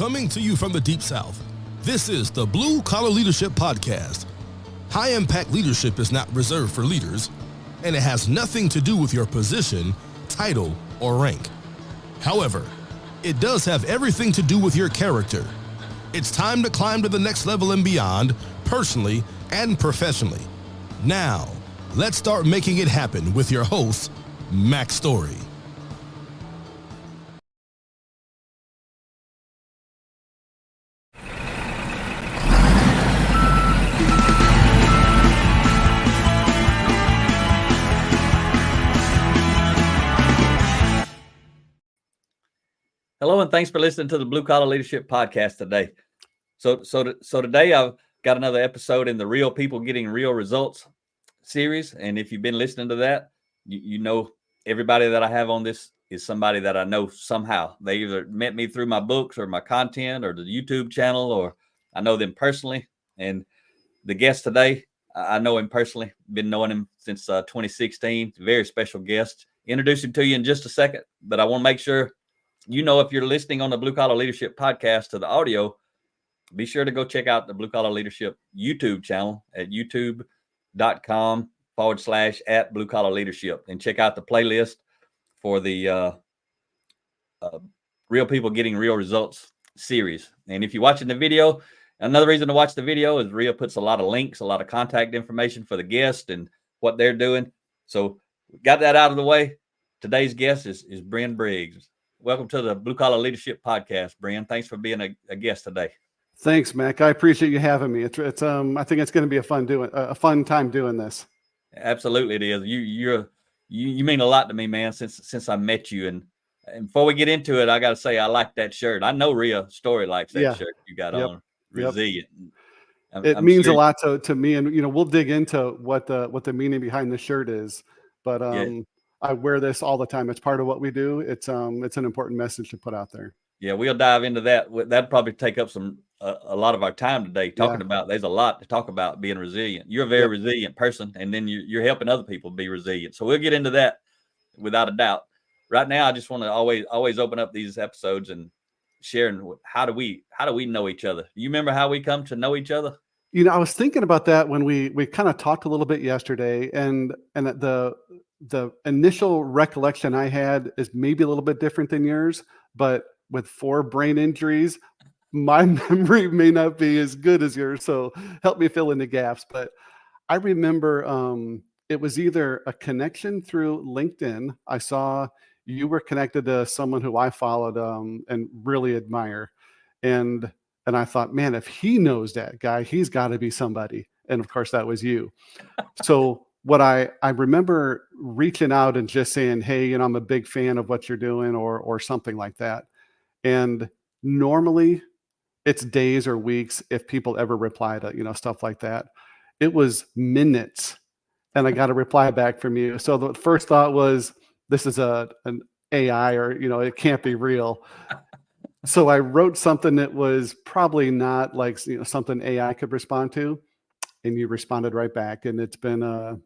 Coming to you from the Deep South, this is the Blue Collar Leadership Podcast. High-impact leadership is not reserved for leaders, and it has nothing to do with your position, title, or rank. However, it does have everything to do with your character. It's time to climb to the next level and beyond, personally and professionally. Now, let's start making it happen with your host, Mac Story. Hello, and thanks for listening to the Blue Collar Leadership Podcast today. So today I've got another episode in the Real People Getting Real Results series. And if you've been listening to that, you know everybody that I have on this is somebody that I know somehow. They either met me through my books or my content or the YouTube channel, or I know them personally. And the guest today, I know him personally, been knowing him since 2016. Very special guest. Introduce him to you in just a second, but I want to make sure you know, if you're listening on the Blue Collar Leadership Podcast to the audio, be sure to go check out the Blue Collar Leadership YouTube channel at youtube.com/@Blue Collar Leadership, and check out the playlist for the Real People Getting Real Results series. And if you're watching the video, another reason to watch the video is Rhea puts a lot of links, a lot of contact information for the guest and what they're doing. So got that out of the way. Today's guest is Bren Briggs. Welcome to the Blue Collar Leadership Podcast, Bren. Thanks for being a guest today. Thanks, Mac. I appreciate you having me. It's I think it's going to be a fun time doing this. Absolutely, it is. You mean a lot to me, man. Since I met you, and before we get into it, I got to say I like that shirt. I know Rhea Story likes that shirt you got on. Resilient. It means a lot to me, and we'll dig into what the meaning behind the shirt is, but I wear this all the time. It's part of what we do. It's an important message to put out there. Yeah, we'll dive into that. That'd probably take up a lot of our time today talking about. There's a lot to talk about being resilient. You're a very resilient person, and then you're helping other people be resilient. So we'll get into that without a doubt. Right now, I just want to always open up these episodes and sharing how do we know each other. You remember how we come to know each other? I was thinking about that when we kind of talked a little bit yesterday, and the initial recollection I had is maybe a little bit different than yours, but with 4 brain injuries, my memory may not be as good as yours. So help me fill in the gaps. But I remember it was either a connection through LinkedIn. I saw you were connected to someone who I followed and really admire. And I thought, man, if he knows that guy, he's got to be somebody. And of course, that was you. So what I remember reaching out and just saying, hey, I'm a big fan of what you're doing, or something like that. And normally it's days or weeks if people ever reply to, stuff like that. It was minutes and I got a reply back from you. So the first thought was, this is an AI, or, it can't be real. So I wrote something that was probably not like, something AI could respond to. And you responded right back, and it's been a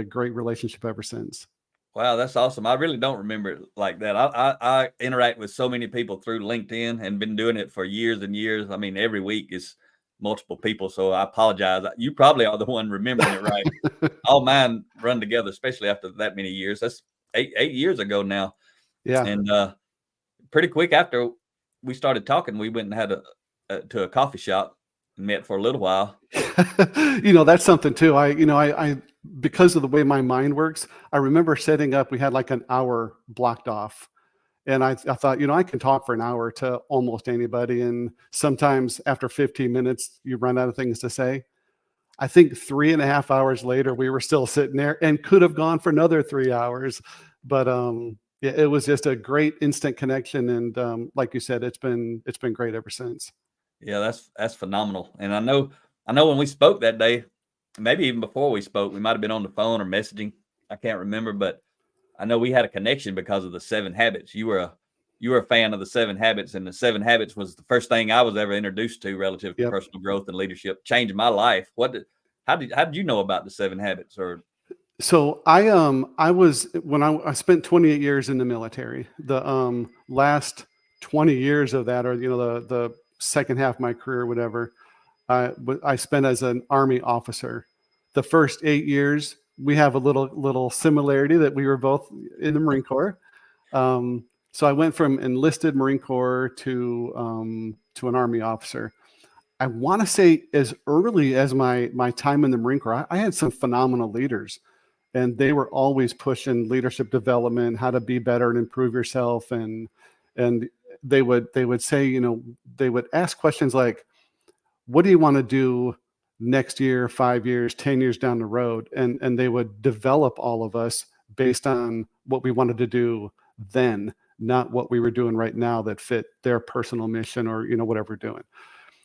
great relationship ever since. Wow, that's awesome. I really don't remember it like that. I interact with so many people through LinkedIn and been doing it for years and years. I mean, every week is multiple people, so I apologize. You probably are the one remembering it right. All mine run together, especially after that many years. That's eight years ago now. Yeah, and pretty quick after we started talking, we went and had to a coffee shop. Met for a little while. That's something too. I because of the way my mind works, I remember setting up, we had like an hour blocked off, and I thought, I can talk for an hour to almost anybody. And sometimes after 15 minutes, you run out of things to say. I think 3.5 hours later, we were still sitting there and could have gone for another 3 hours. But it was just a great instant connection. And like you said, it's been great ever since. Yeah, that's phenomenal. And I know when we spoke that day, maybe even before we spoke, we might have been on the phone or messaging. I can't remember, but I know we had a connection because of the 7 Habits. You were a fan of the 7 Habits, and the 7 Habits was the first thing I was ever introduced to relative to personal growth and leadership. Changed my life. How did you know about the 7 Habits? Or so I spent 28 years in the military. The last 20 years of that, or, the second half of my career, whatever, I spent as an Army officer. The first 8 years, we have a little similarity that we were both in the Marine Corps. So I went from enlisted Marine Corps to an Army officer. I want to say as early as my time in the Marine Corps, I had some phenomenal leaders, and they were always pushing leadership development, how to be better and improve yourself. And they would say, they would ask questions like, what do you want to do next year, 5 years, 10 years down the road? And they would develop all of us based on what we wanted to do then, not what we were doing right now that fit their personal mission or, whatever we're doing.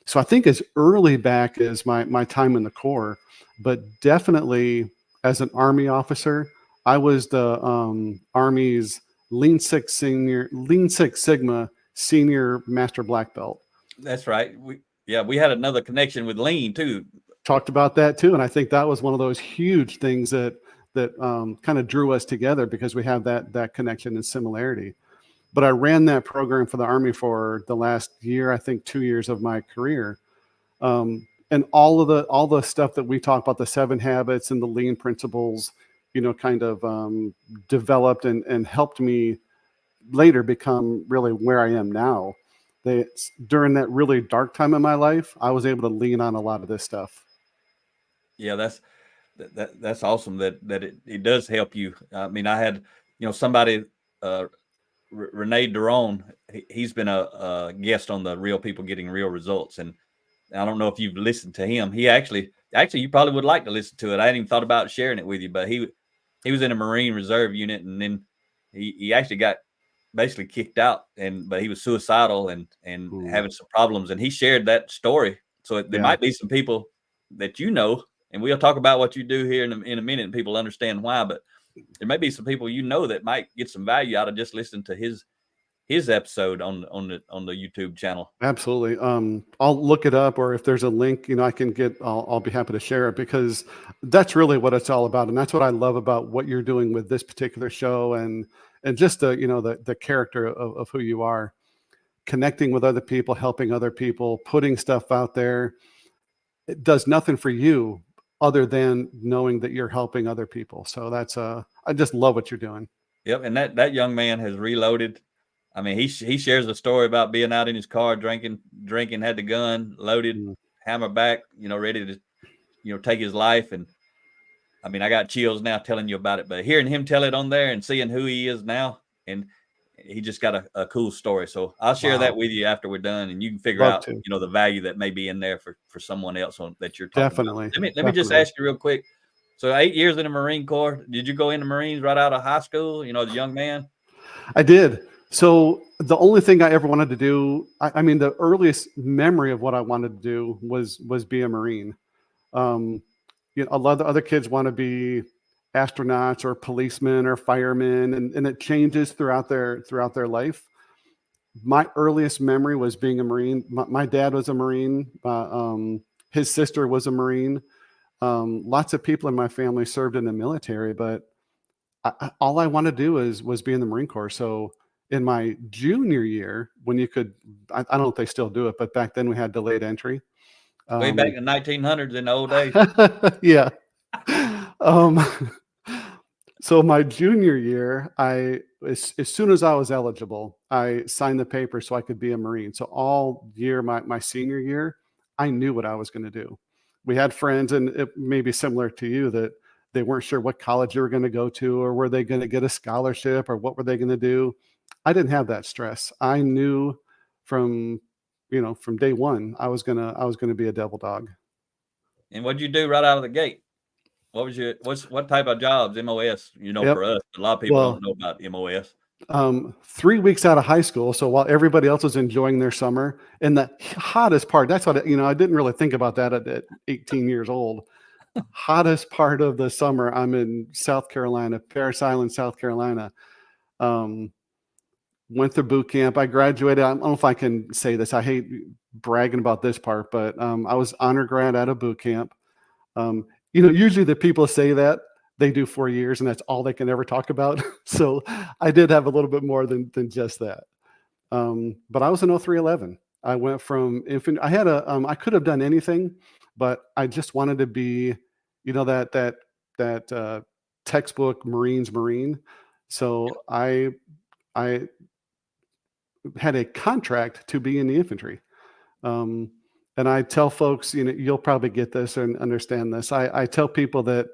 So I think as early back as my time in the Corps, but definitely as an Army officer, I was the Army's Lean Six Sigma Senior Master Black Belt. That's right. We had another connection with Lean too. Talked about that too, and I think that was one of those huge things that kind of drew us together, because we have that connection and similarity. But I ran that program for the Army for the last year, I think 2 years of my career. And all the stuff that we talk about, the 7 habits and the lean principles, kind of developed and helped me later become really where I am now. During that really dark time in my life, I was able to lean on a lot of this stuff. Yeah, that's awesome that it does help you. I mean, I had, somebody, Renee Duron, he's been a guest on the Real People Getting Real Results. And I don't know if you've listened to him. He actually, you probably would like to listen to it. I hadn't even thought about sharing it with you, but he was in a Marine Reserve unit, and then he actually got basically kicked out, but he was suicidal and Ooh. Having some problems. And he shared that story. So there might be some people that, and we'll talk about what you do here in a minute, and people understand why, but there may be some people that might get some value out of just listening to his episode on the YouTube channel. Absolutely. I'll look it up, or if there's a link, I'll be happy to share it, because that's really what it's all about. And that's what I love about what you're doing with this particular show, and just the character of who you are, connecting with other people, helping other people, putting stuff out there. It does nothing for you other than knowing that you're helping other people. So that's I just love what you're doing. Yep. And that young man has reloaded. I mean, he shares a story about being out in his car, drinking, had the gun loaded, hammer back, ready to, take his life. And I mean, I got chills now telling you about it, but hearing him tell it on there and seeing who he is now, and he just got a cool story. So I'll share that with you after we're done, and you can figure out, the value that may be in there for someone else that you're talking Definitely. about. Let me just ask you real quick. So 8 years in the Marine Corps, did you go in the Marines right out of high school, the young man? I did. So the only thing I ever wanted to do, I mean, the earliest memory of what I wanted to do was be a Marine. A lot of the other kids want to be astronauts or policemen or firemen, and it changes throughout their life. My earliest memory was being a Marine. My dad was a Marine. His sister was a Marine. Lots of people in my family served in the military, but all I wanted to do was be in the Marine Corps. So in my junior year, when you could, I don't know if they still do it, but back then we had delayed entry. Way back in the 1900s, in the old days. Yeah. So my junior year, as soon as I was eligible, I signed the paper so I could be a Marine. So all year, my senior year, I knew what I was going to do. We had friends, and it may be similar to you, that they weren't sure what college you were going to go to, or were they going to get a scholarship, or what were they going to do. I didn't have that stress. I knew from day one, I was gonna be a devil dog. And what'd you do right out of the gate? What type of jobs? MOS, Yep. For us, a lot of people don't know about MOS. 3 weeks out of high school. So while everybody else was enjoying their summer, and the hottest part, that's what, I didn't really think about that at 18 years old. Hottest part of the summer, I'm in South Carolina, Parris Island, South Carolina. Went through boot camp. I graduated. I don't know if I can say this. I hate bragging about this part, but I was honor grad out of boot camp. Usually the people say that they do 4 years and that's all they can ever talk about. So I did have a little bit more than just that. But I was an 0311. I went from infantry. I had I could have done anything, but I just wanted to be, that textbook Marine. So I had a contract to be in the infantry. And I tell folks, you'll probably get this and understand this. I tell people that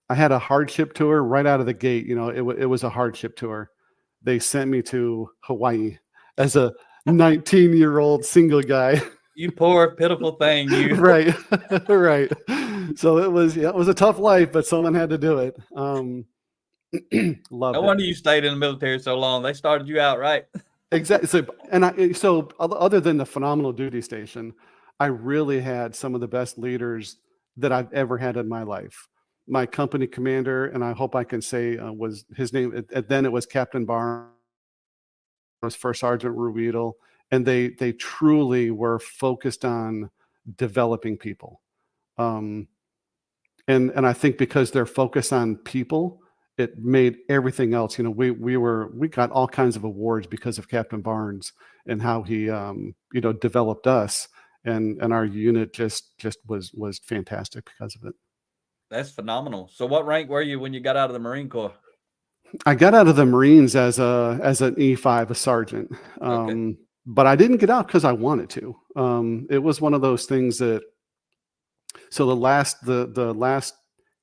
I had a hardship tour right out of the gate. It was a hardship tour. They sent me to Hawaii as a 19-year-old single guy. You poor pitiful thing, you. Right. Right. So it was a tough life, but someone had to do it. Loved No wonder you stayed in the military so long. They started you out right. Exactly. So other than the phenomenal duty station, I really had some of the best leaders that I've ever had in my life. My company commander, and I hope I can say was his name. Then it was Captain Barnes, First Sergeant Ruedel, and they truly were focused on developing people. And I think because they're focused on people, it made everything else. We got all kinds of awards because of Captain Barnes and how he developed us, and our unit just was fantastic because of it. That's phenomenal. So what rank were you when you got out of the Marine Corps? I got out of the Marines as an E5, a sergeant. Okay. But I didn't get out because I wanted to. It was one of those things that. So the last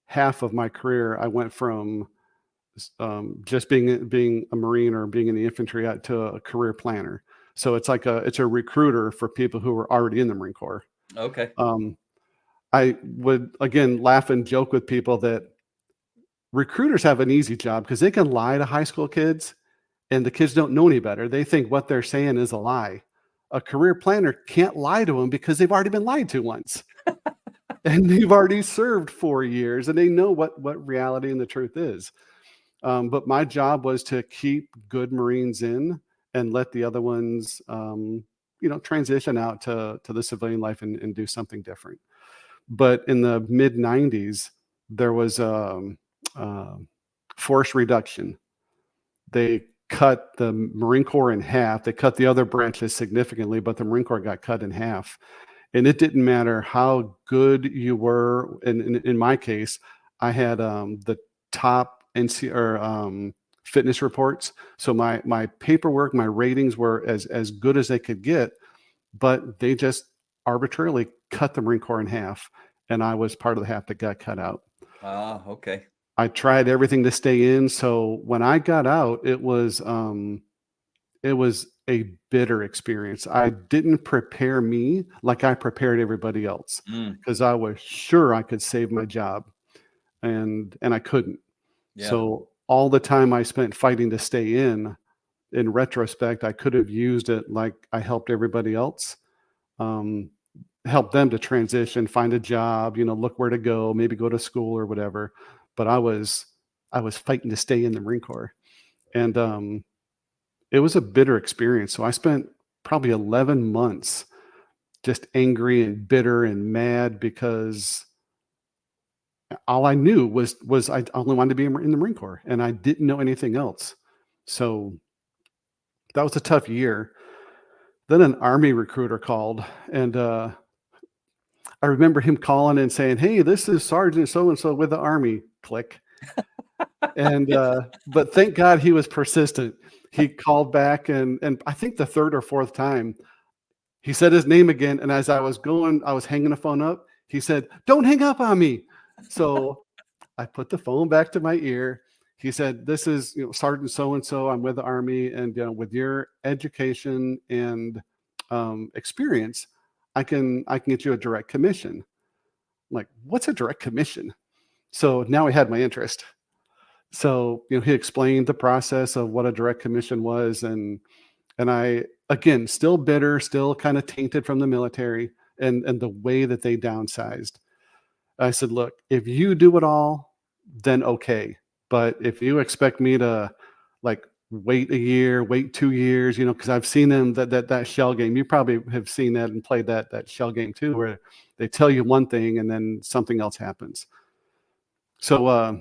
half of my career, I went from just being a Marine or being in the infantry to a career planner. So it's a recruiter for people who are already in the Marine Corps. Okay. I would again laugh and joke with people that recruiters have an easy job because they can lie to high school kids, and the kids don't know any better. They think what they're saying is a lie. A career planner can't lie to them because they've already been lied to once. And they've already served 4 years, and they know what reality and the truth is. But my job was to keep good Marines in and let the other ones, transition out to the civilian life and do something different. But in the mid 90s, there was force reduction. They cut the Marine Corps in half. They cut the other branches significantly, but the Marine Corps got cut in half. And it didn't matter how good you were. In my case, I had the top fitness reports. So my paperwork, my ratings were as good as they could get, but they just arbitrarily cut the Marine Corps in half. And I was part of the half that got cut out. Okay. I tried everything to stay in. So when I got out, it was a bitter experience. I didn't prepare me like I prepared everybody else because I was sure I could save my job, and I couldn't. Yeah. So all the time I spent fighting to stay in retrospect, I could have used it like I helped everybody else, help them to transition, find a job, look where to go, maybe go to school or whatever. But I was fighting to stay in the Marine Corps, and it was a bitter experience. So I spent probably 11 months just angry and bitter and mad because all I knew was I only wanted to be in the Marine Corps, and I didn't know anything else. So that was a tough year. Then an Army recruiter called, and I remember him calling and saying, "Hey, this is Sergeant so-and-so with the Army." Click. And but thank God he was persistent. He called back, and I think the third or fourth time he said his name again. And as I was hanging the phone up. He said, "Don't hang up on me." So I put the phone back to my ear. He said, "This is Sergeant so-and-so. I'm with the Army, and with your education and experience, I can get you a direct commission." I'm like, "What's a direct commission?" So now he had my interest. So he explained the process of what a direct commission was, and I, again, still bitter, still kind of tainted from the military and the way that they downsized. I said, "Look, if you do it all, then okay. But if you expect me to wait a year, wait 2 years, because I've seen them that shell game. You probably have seen that and played that shell game too, where they tell you one thing and then something else happens." So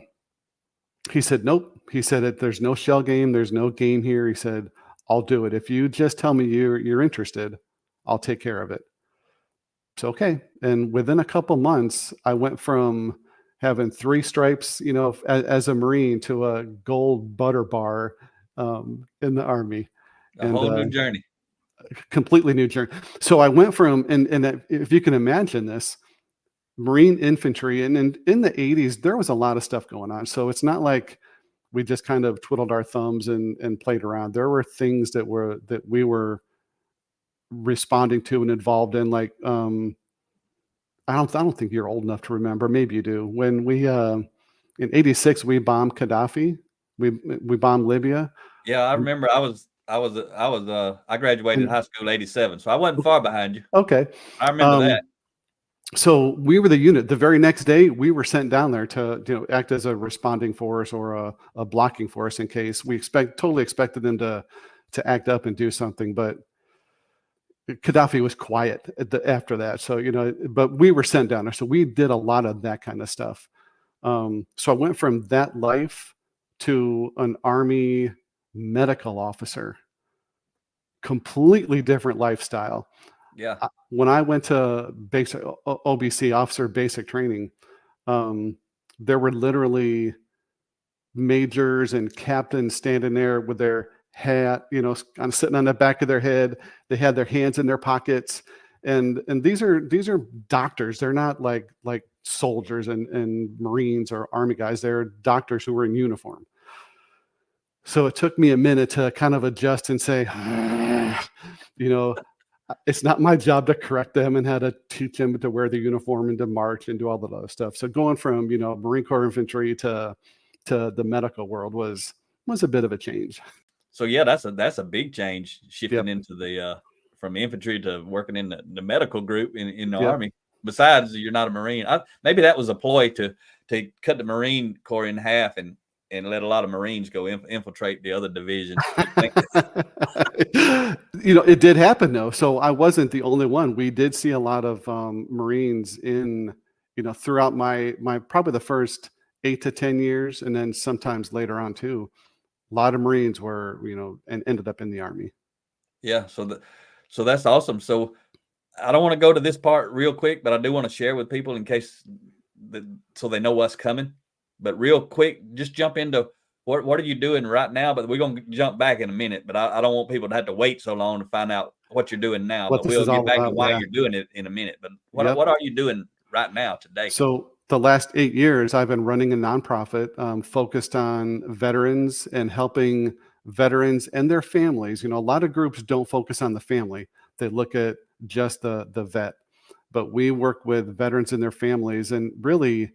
he said, "Nope." He said, "There's no shell game. There's no game here." He said, I'll do it. If you just tell me you're interested, I'll take care of it. So, okay. And within a couple months, I went from having 3 stripes, as a Marine, to a gold butter bar in the Army. A whole new journey. Completely new journey. So I went from, and if you can imagine this, Marine infantry, and in the 80s, there was a lot of stuff going on. So it's not like we just kind of twiddled our thumbs and played around. There were things that we were responding to and involved in, like I don't think you're old enough to remember. Maybe you do. When we in '86 we bombed Gaddafi. We bombed Libya. Yeah, I remember. I graduated high school '87, so I wasn't far behind you. Okay, I remember that. So we were the unit. The very next day, we were sent down there to act as a responding force or a blocking force in case we totally expected them to act up and do something, but Gaddafi was quiet after that. So but we were sent down there, so we did a lot of that kind of stuff. So I went from that life to an Army medical officer, completely different lifestyle. Yeah. When I went to basic OBC, officer basic training, there were literally majors and captains standing there with their hat, kind of sitting on the back of their head. They had their hands in their pockets, and these are doctors. They're not like soldiers and Marines or Army guys. They're doctors who were in uniform. So it took me a minute to kind of adjust and say, it's not my job to correct them and how to teach them to wear the uniform and to march and do all that other stuff. So going from, Marine Corps infantry to the medical world was a bit of a change. So yeah, that's a big change, shifting into the from infantry to working in the medical group in the Army. Besides, you're not a Marine. Maybe that was a ploy to cut the Marine Corps in half and let a lot of Marines go infiltrate the other divisions. It did happen though. So I wasn't the only one. We did see a lot of Marines in, throughout my probably the first 8 to 10 years, and then sometimes later on too. A lot of Marines were, and ended up in the Army. Yeah. So that's awesome. So I don't want to go to this part real quick, but I do want to share with people in case so they know what's coming. But real quick, just jump into what are you doing right now? But we're going to jump back in a minute. But I don't want people to have to wait so long to find out what you're doing now. But we'll get back to why you're doing it in a minute. But what are you doing right now today? So the last 8 years, I've been running a nonprofit focused on veterans and helping veterans and their families. A lot of groups don't focus on the family. They look at just the vet. But we work with veterans and their families and really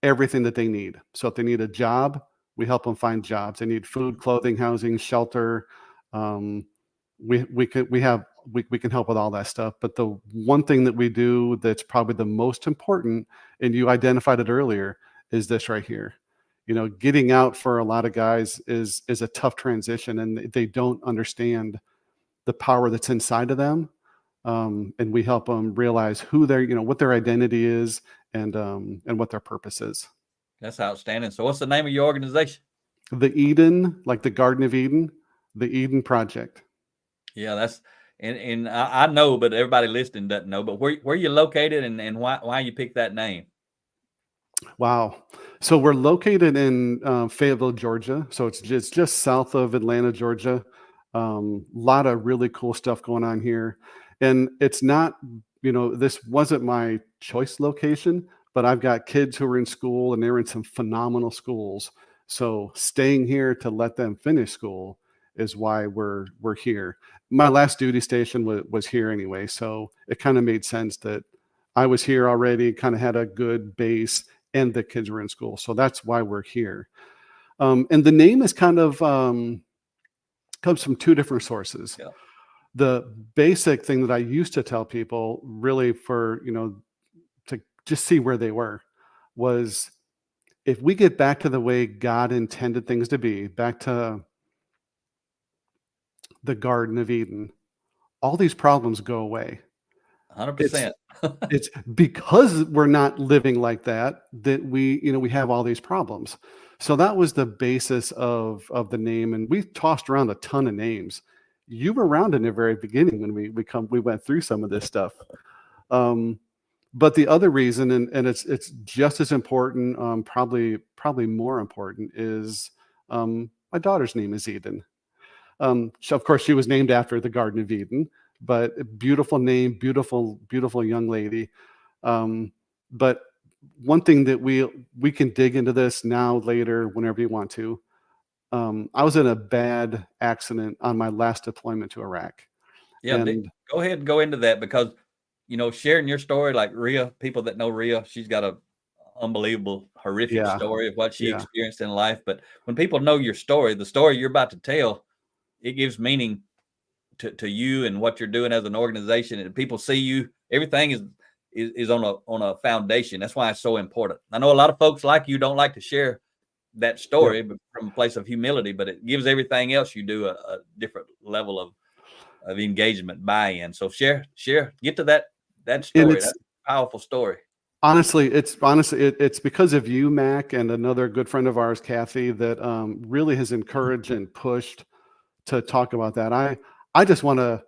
everything that they need. So if they need a job, we help them find jobs. They need food, clothing, housing, shelter. We can help with all that stuff. But the one thing that we do that's probably the most important, and you identified it earlier, is this right here. Getting out for a lot of guys is a tough transition, and they don't understand the power that's inside of them. And we help them realize who they're, what their identity is and what their purpose is. That's outstanding. So what's the name of your organization? The Eden, like the Garden of Eden, the Eden Project. Yeah, that's, and I know, but everybody listening doesn't know, but where you located and why you picked that name? Wow. So we're located in Fayetteville, Georgia. So it's just south of Atlanta, Georgia. Lot of really cool stuff going on here. And it's not, this wasn't my choice location, but I've got kids who are in school and they're in some phenomenal schools. So staying here to let them finish school is why we're here. My last duty station was here anyway. So it kind of made sense that I was here already, kind of had a good base, and the kids were in school. So that's why we're here. And the name is kind of comes from 2 different sources. Yeah. The basic thing that I used to tell people, really for, to just see where they were, was if we get back to the way God intended things to be, back to the Garden of Eden, all these problems go away. 100%. It's because we're not living like that we have all these problems. So that was the basis of the name. And we tossed around a ton of names. you were around in the very beginning when we went through some of this stuff. But the other reason, and it's just as important, probably more important, is my daughter's name is Eden. Of course, she was named after the Garden of Eden, but beautiful name, beautiful young lady. But one thing that we can dig into this now, later, whenever you want to. I was in a bad accident on my last deployment to Iraq. Yeah, go ahead and go into that, because sharing your story, like Rhea, people that know Rhea, she's got a unbelievable, horrific story of what she experienced in life. But when people know your story, the story you're about to tell, it gives meaning to you and what you're doing as an organization. And people see you, everything is on a foundation. That's why it's so important. I know a lot of folks like you don't like to share that story, but from a place of humility, but it gives everything else you do a different level of engagement, buy-in. So share, get to that story. That's a powerful story. Honestly, it's because of you, Mac, and another good friend of ours, Kathy, that really has encouraged and pushed to talk about that. I just want to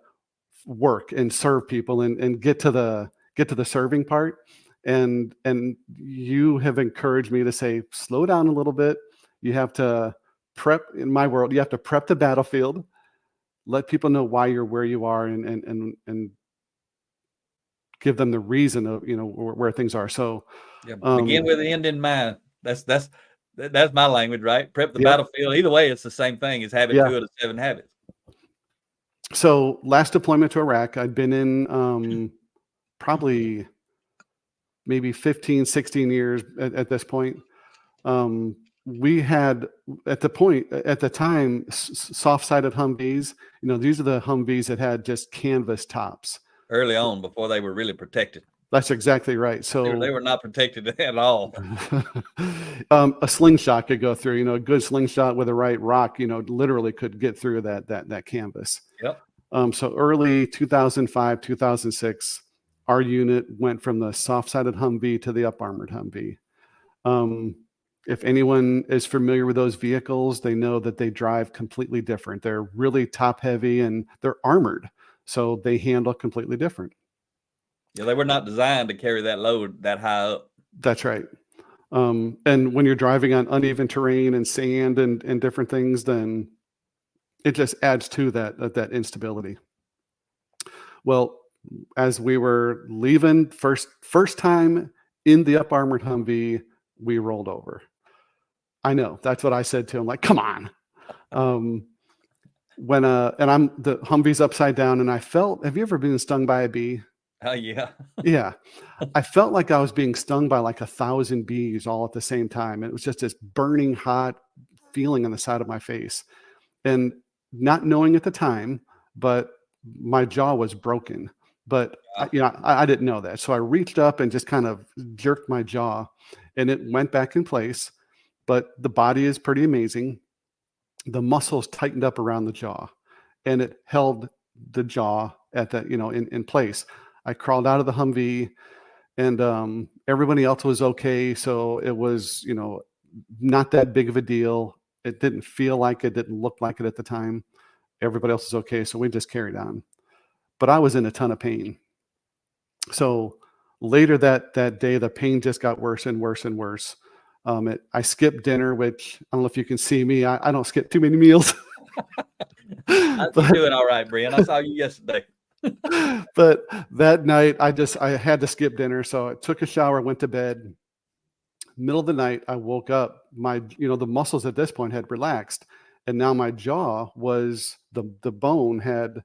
work and serve people and get to the serving part. And you have encouraged me to say, slow down a little bit. You have to prep. In my world, you have to prep the battlefield, let people know why you're where you are, and give them the reason of where things are. So begin with the end in mind. That's my language, right? Prep the battlefield. Either way, it's the same thing as habit 2 of the 7 habits. So last deployment to Iraq, I'd been in probably maybe 15, 16 years at this point. We had at the time soft-sided Humvees. These are the Humvees that had just canvas tops. Early on, before they were really protected. That's exactly right. So they were not protected at all. A slingshot could go through. A good slingshot with the right rock, literally could get through that canvas. Yep. So early 2005, 2006, our unit went from the soft-sided Humvee to the up-armored Humvee. If anyone is familiar with those vehicles, they know that they drive completely different. They're really top-heavy and they're armored, so they handle completely different. Yeah, they were not designed to carry that load that high up. That's right. And when you're driving on uneven terrain and sand and different things, then it just adds to that instability. Well, as we were leaving, first time in the up-armored Humvee, we rolled over. I know, that's what I said to him, like, come on. And the Humvee's upside down, and I felt, have you ever been stung by a bee? Oh, yeah. Yeah. I felt like I was being stung by like 1,000 bees all at the same time. And it was just this burning hot feeling on the side of my face. And not knowing at the time, but my jaw was broken. But I didn't know that. So I reached up and just kind of jerked my jaw, and it went back in place. But the body is pretty amazing. The muscles tightened up around the jaw, and it held the jaw at that, in place. I crawled out of the Humvee, and everybody else was okay. So it was, not that big of a deal. It didn't feel like it, didn't look like it at the time. Everybody else is okay. So we just carried on. But I was in a ton of pain. So later that day, the pain just got worse and worse and worse. I skipped dinner, which I don't know if you can see me. I don't skip too many meals. I'm doing all right, Bren. I saw you yesterday. But that night, I had to skip dinner. So I took a shower, went to bed. Middle of the night, I woke up. The muscles at this point had relaxed, and now my jaw was the bone had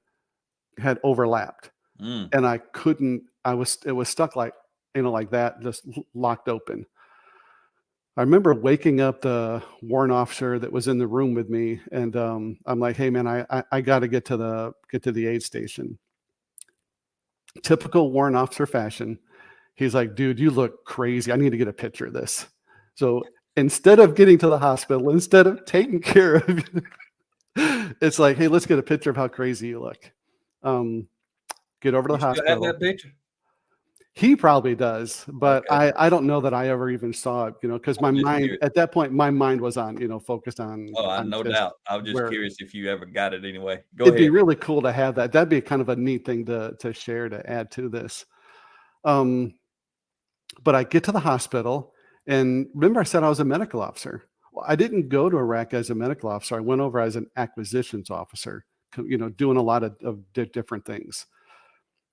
overlapped, and I couldn't. It was stuck like that, just locked open. I remember waking up the warrant officer that was in the room with me, and I'm like, "Hey, man, I got to get to the aid station." Typical warrant officer fashion. He's like, "Dude, you look crazy. I need to get a picture of this." So instead of getting to the hospital, instead of taking care of you, it's like, "Hey, let's get a picture of how crazy you look." Get over to the hospital. Still have that picture? He probably does, but Okay. I don't know that I ever even saw it, because my I'm just mind curious. at that point, my mind was on, focused on Oh, no just doubt. I was just where curious if you ever got it anyway. Go it'd be ahead. really cool to have that. That'd be kind of a neat thing to share, to add to this. Um, but I get to the hospital, and remember I said I was a medical officer. Well, I didn't go to Iraq as a medical officer. I went over as an acquisitions officer, doing a lot of different things.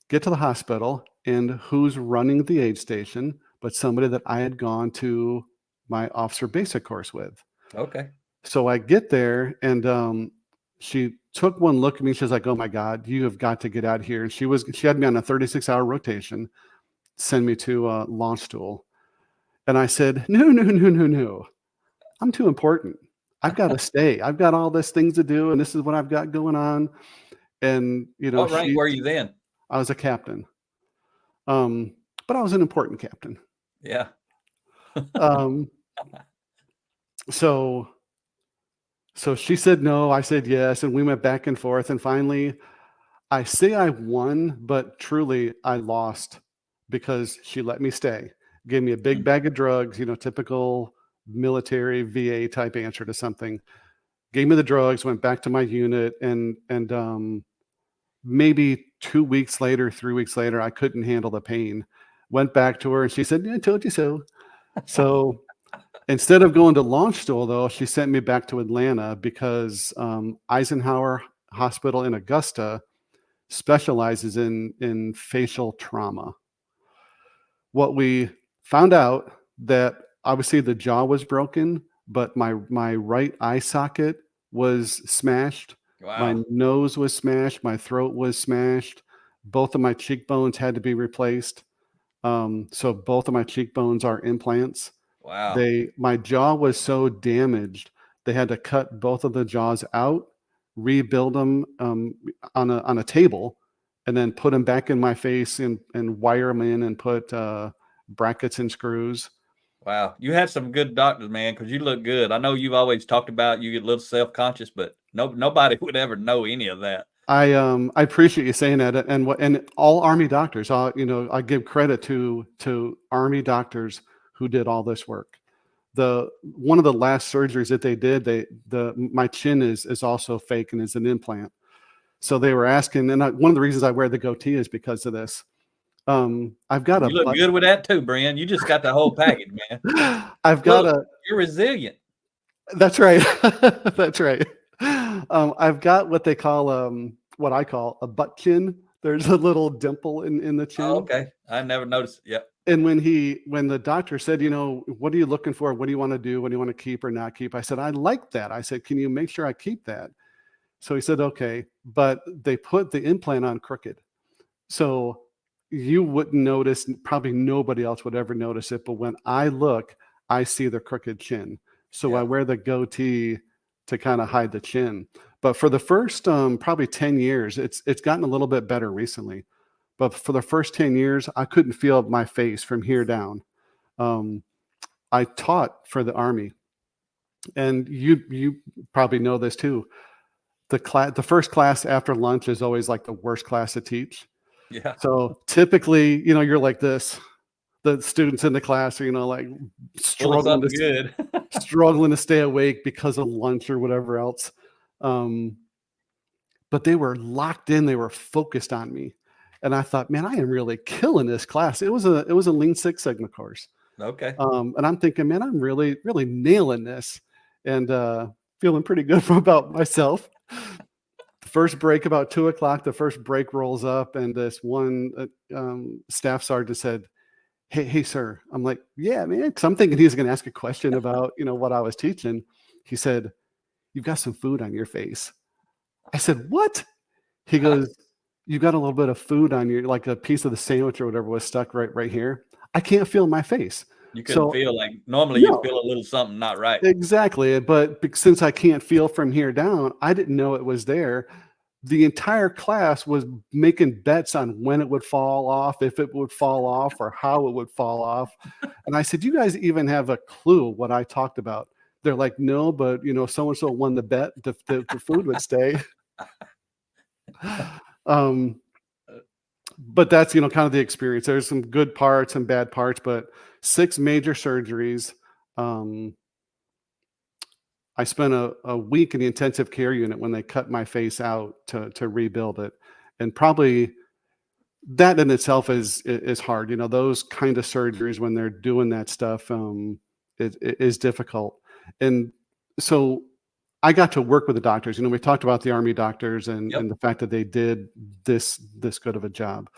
Get to the hospital, and who's running the aid station but somebody that I had gone to my officer basic course with. Okay. So I get there, and she took one look at me. She's like, "Oh my God, you have got to get out of here." And she had me on a 36-hour rotation, send me to launch stool. And I said, "No, no, no, no, no. I'm too important. I've got to stay. I've got all these things to do, and this is what I've got going on." And What rank were you then? I was a captain. But I was an important captain. Yeah. Um, so she said no, I said yes, and we went back and forth. And finally, I say I won, but truly I lost, because she let me stay. Gave me a big bag of drugs, typical military VA type answer to something. Gave me the drugs, went back to my unit, and maybe 2 weeks later, 3 weeks later, I couldn't handle the pain. Went back to her, and she said, "Yeah, I told you so." So instead of going to launch stool, though, she sent me back to Atlanta, because Eisenhower Hospital in Augusta specializes in facial trauma. What we found out, that obviously the jaw was broken, but my right eye socket was smashed. My Wow. nose was smashed. My throat was smashed. Both of my cheekbones had to be replaced. So both of my cheekbones are implants. Wow. My jaw was so damaged, they had to cut both of the jaws out, rebuild them on a table, and then put them back in my face, and wire them in, and put brackets and screws. Wow. You had some good doctors, man, because you look good. I know you've always talked about you get a little self-conscious, but nobody would ever know any of that. I appreciate you saying that, and all Army doctors. I give credit to Army doctors who did all this work. One of the last surgeries that they did, my chin is also fake and is an implant. So they were asking, and one of the reasons I wear the goatee is because of this. I've got You look good with that too, Bren. You just got the whole package, man. I've got You're resilient. That's right. That's right. I've got what they call, what I call a butt chin. There's a little dimple in the chin. Oh, okay. I never noticed it. Yep. And when the doctor said, "What are you looking for? What do you want to do? What do you want to keep or not keep?" I said, "I like that." I said, "Can you make sure I keep that?" So he said, "Okay," but they put the implant on crooked. So you wouldn't notice, probably nobody else would ever notice it. But when I look, I see the crooked chin. So I wear the goatee to kind of hide the chin. But for the first probably 10 years, it's gotten a little bit better recently. But for the first 10 years, I couldn't feel my face from here down. I taught for the Army, and you probably know this too. The first class after lunch is always like the worst class to teach. Yeah. So typically, you're like this. The students in the class are, like struggling to stay awake because of lunch or whatever else. But they were locked in. They were focused on me. And I thought, man, I am really killing this class. It was a Lean Six Sigma course. Okay. And I'm thinking, man, I'm really, really nailing this, and feeling pretty good about myself. First break about 2:00, the first break rolls up, and this one staff sergeant said, Hey, sir. I'm like, "Yeah, man." Because I'm thinking he's going to ask a question about, what I was teaching. He said, "You've got some food on your face." I said, "What?" He goes, "You got a little bit of food on your, like a piece of the sandwich or whatever was stuck right here." I can't feel my face. You couldn't feel like normally No. you feel a little something not right. Exactly. But since I can't feel from here down, I didn't know it was there. The entire class was making bets on when it would fall off, if it would fall off, or how it would fall off. And I said, "You guys even have a clue what I talked about?" They're like, "No, but so-and-so won the bet, the food would stay." but that's, kind of the experience. There's some good parts and bad parts, but 6 major surgeries. I spent a week in the intensive care unit when they cut my face out to rebuild it. And probably that in itself is hard. Those kind of surgeries when they're doing that stuff, it is difficult. And so I got to work with the doctors. We talked about the Army doctors and the fact that they did this good of a job.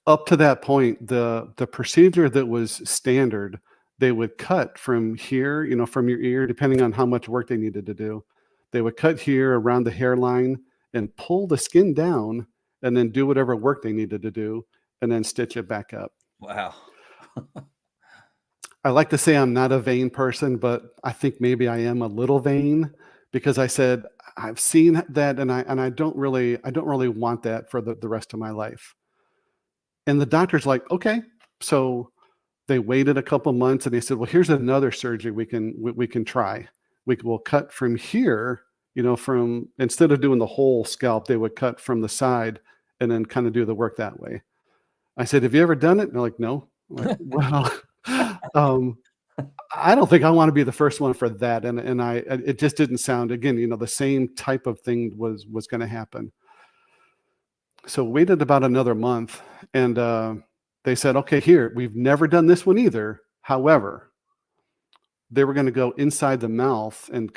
Up to that point, the procedure that was standard, they would cut from here, from your ear, depending on how much work they needed to do. They would cut here around the hairline and pull the skin down and then do whatever work they needed to do and then stitch it back up. Wow. I like to say I'm not a vain person, but I think maybe I am a little vain, because I said, I've seen that and I don't really want that for the rest of my life. And the doctor's like, okay. So they waited a couple months and they said, well, here's another surgery we can try. We'll cut from here, from, instead of doing the whole scalp, they would cut from the side and then kind of do the work that way. I said, have you ever done it? And they're like, no. I'm like, well, I don't think I want to be the first one for that. And it just didn't sound, again, the same type of thing was going to happen. So waited about another month and they said, okay, here, we've never done this one either. However, they were going to go inside the mouth and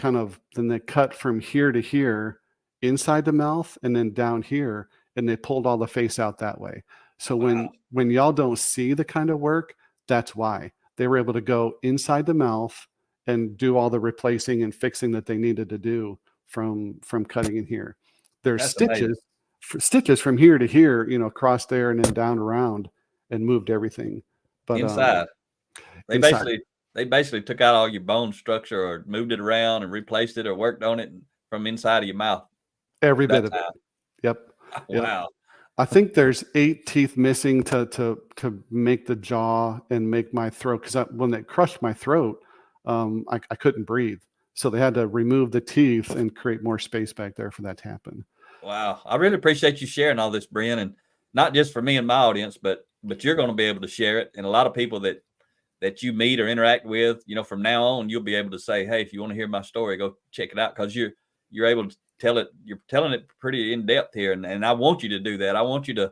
then they cut from here to here inside the mouth and then down here. And they pulled all the face out that way. So when y'all don't see the kind of work, that's why they were able to go inside the mouth and do all the replacing and fixing that they needed to do from cutting in here. There's stitches from here to here, across there and then down around and moved everything. But inside, they basically took out all your bone structure or moved it around and replaced it or worked on it from inside of your mouth. Every bit of it. Yep. Wow. I think there's 8 teeth missing to make the jaw and make my throat, because when they crushed my throat, I couldn't breathe. So they had to remove the teeth and create more space back there for that to happen. Wow. I really appreciate you sharing all this, Bren, and not just for me and my audience, but you're going to be able to share it. And a lot of people that you meet or interact with, from now on, you'll be able to say, hey, if you want to hear my story, go check it out, because you're able to tell it. You're telling it pretty in depth here. And I want you to do that. I want you to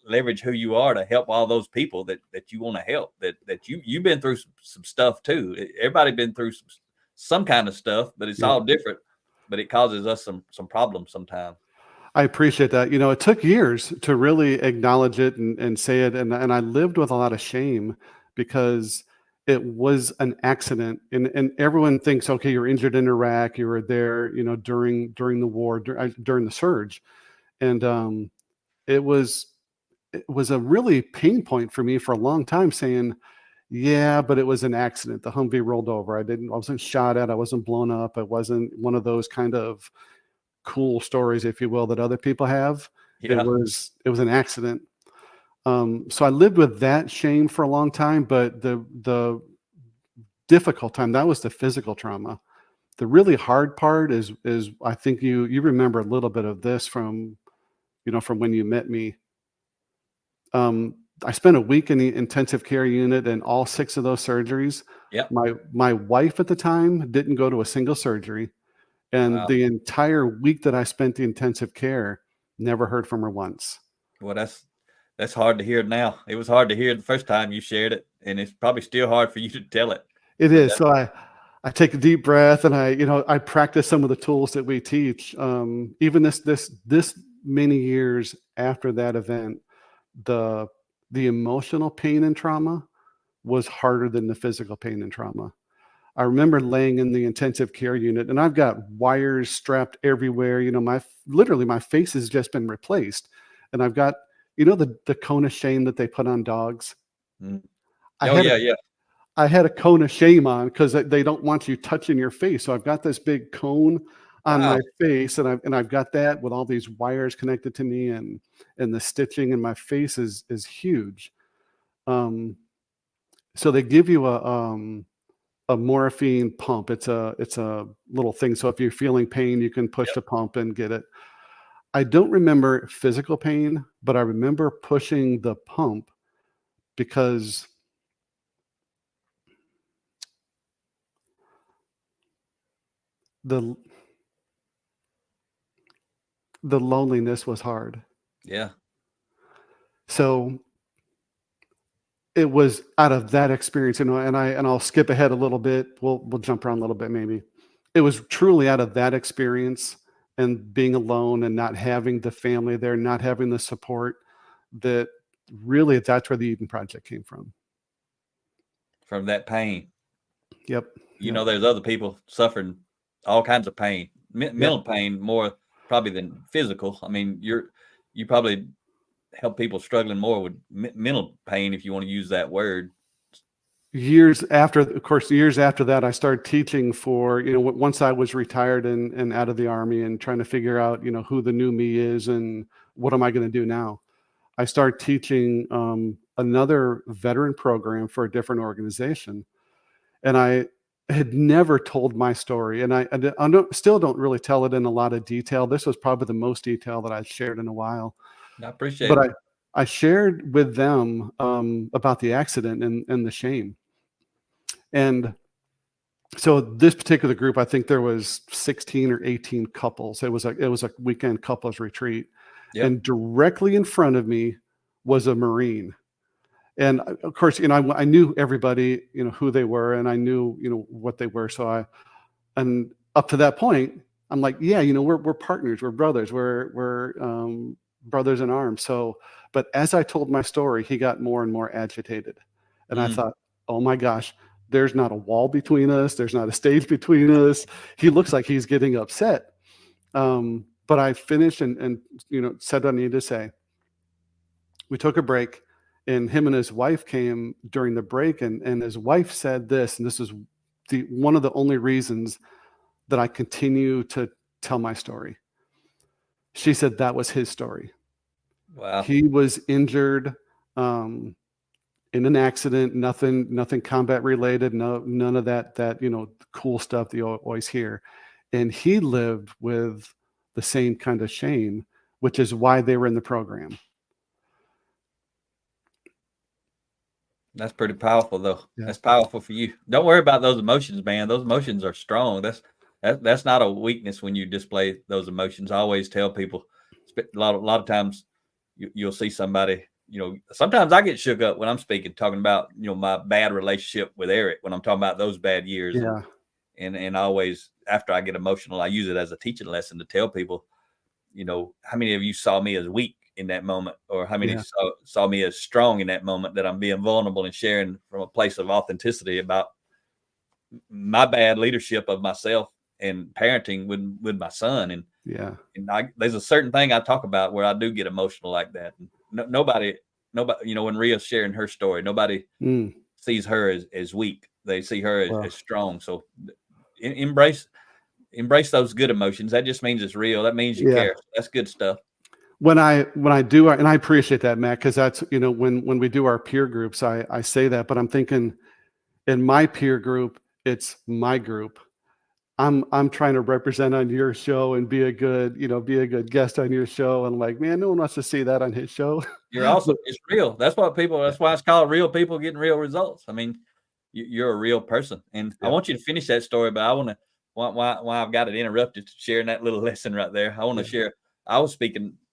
leverage who you are to help all those people that you want to help, that you've been through some stuff too. Everybody been through some kind of stuff, but it's all different, but it causes us some problems sometimes. I appreciate that. It took years to really acknowledge it and say it. And I lived with a lot of shame because it was an accident. And everyone thinks, okay, you're injured in Iraq. You were there, during the war, during the surge. And it was a really pain point for me for a long time, saying, yeah, but it was an accident. The Humvee rolled over. I wasn't shot at. I wasn't blown up. It wasn't one of those kind of cool stories, if you will, that other people have. Yeah. It was an accident. So I lived with that shame for a long time, but the difficult time, that was the physical trauma. The really hard part is I think you remember a little bit of this from when you met me. I spent a week in the intensive care unit and all 6 of those surgeries. Yep. My wife at the time didn't go to a single surgery. And the entire week that I spent in intensive care, never heard from her once. Well, that's hard to hear now. It was hard to hear the first time you shared it, and it's probably still hard for you to tell it. It is. So I take a deep breath and I practice some of the tools that we teach. Even this many years after that event, the emotional pain and trauma was harder than the physical pain and trauma. I remember laying in the intensive care unit and I've got wires strapped everywhere. Literally my face has just been replaced. And I've got, the cone of shame that they put on dogs. Mm. I had a cone of shame on because they don't want you touching your face. So I've got this big cone on my face and I've got that with all these wires connected to me and the stitching, and my face is huge. So they give you a morphine pump. It's a little thing. So if you're feeling pain, you can push the pump and get it. I don't remember physical pain, but I remember pushing the pump because the loneliness was hard. Yeah. So it was out of that experience, and I'll skip ahead a little bit. We'll jump around a little bit maybe. It was truly out of that experience and being alone and not having the family there, not having the support, that really that's where the Eden Project came from. From that pain. Yep. You know, there's other people suffering all kinds of pain, mental pain more probably than physical. I mean, you probably help people struggling more with mental pain, if you want to use that word. Years after that, I started teaching for, once I was retired and out of the Army and trying to figure out, who the new me is and what am I going to do now. I started teaching another veteran program for a different organization. And I had never told my story. And I still don't really tell it in a lot of detail. This was probably the most detail that I've shared in a while. I appreciate it. I shared with them about the accident and the shame. And so this particular group, I think there was 16 or 18 couples. It was a weekend couples retreat. Yep. And directly in front of me was a Marine. And of course, I knew everybody, who they were, and I knew, what they were. And up to that point, I'm like, yeah, we're partners, we're brothers, we're brothers in arms. So, but as I told my story, he got more and more agitated. And I thought, oh my gosh, there's not a wall between us. There's not a stage between us. He looks like he's getting upset. But I finished and said what I needed to say. We took a break, and him and his wife came during the break, and his wife said this, and this is one of the only reasons that I continue to tell my story. She said that was his story. Wow. He was injured in an accident, nothing combat related, none of that cool stuff that you always hear. And he lived with the same kind of shame, which is why they were in the program. That's pretty powerful, though. Yeah. That's powerful for you. Don't worry about those emotions, man. Those emotions are strong. That's not a weakness when you display those emotions. I always tell people, a lot of times you'll see somebody, sometimes I get shook up when I'm speaking, talking about, my bad relationship with Eric, when I'm talking about those bad years. Yeah. And I always, after I get emotional, I use it as a teaching lesson to tell people, how many of you saw me as weak in that moment, or how many saw me as strong in that moment, that I'm being vulnerable and sharing from a place of authenticity about my bad leadership of myself and parenting with my son. And there's a certain thing I talk about where I do get emotional like that. Nobody, when Rhea's sharing her story, nobody sees her as weak. They see her as strong. So embrace those good emotions. That just means it's real. That means you care. That's good stuff. When I do, and I appreciate that, Matt, because that's, when we do our peer groups, I say that, but I'm thinking in my peer group, it's my group. I'm trying to represent on your show and be a good guest on your show. And like, man, no one wants to see that on his show. You're awesome. It's real. That's why it's called real people getting real results. I mean, you're a real person. And I want you to finish that story, but I want to, why I've got it interrupted, sharing that little lesson right there. I want to share,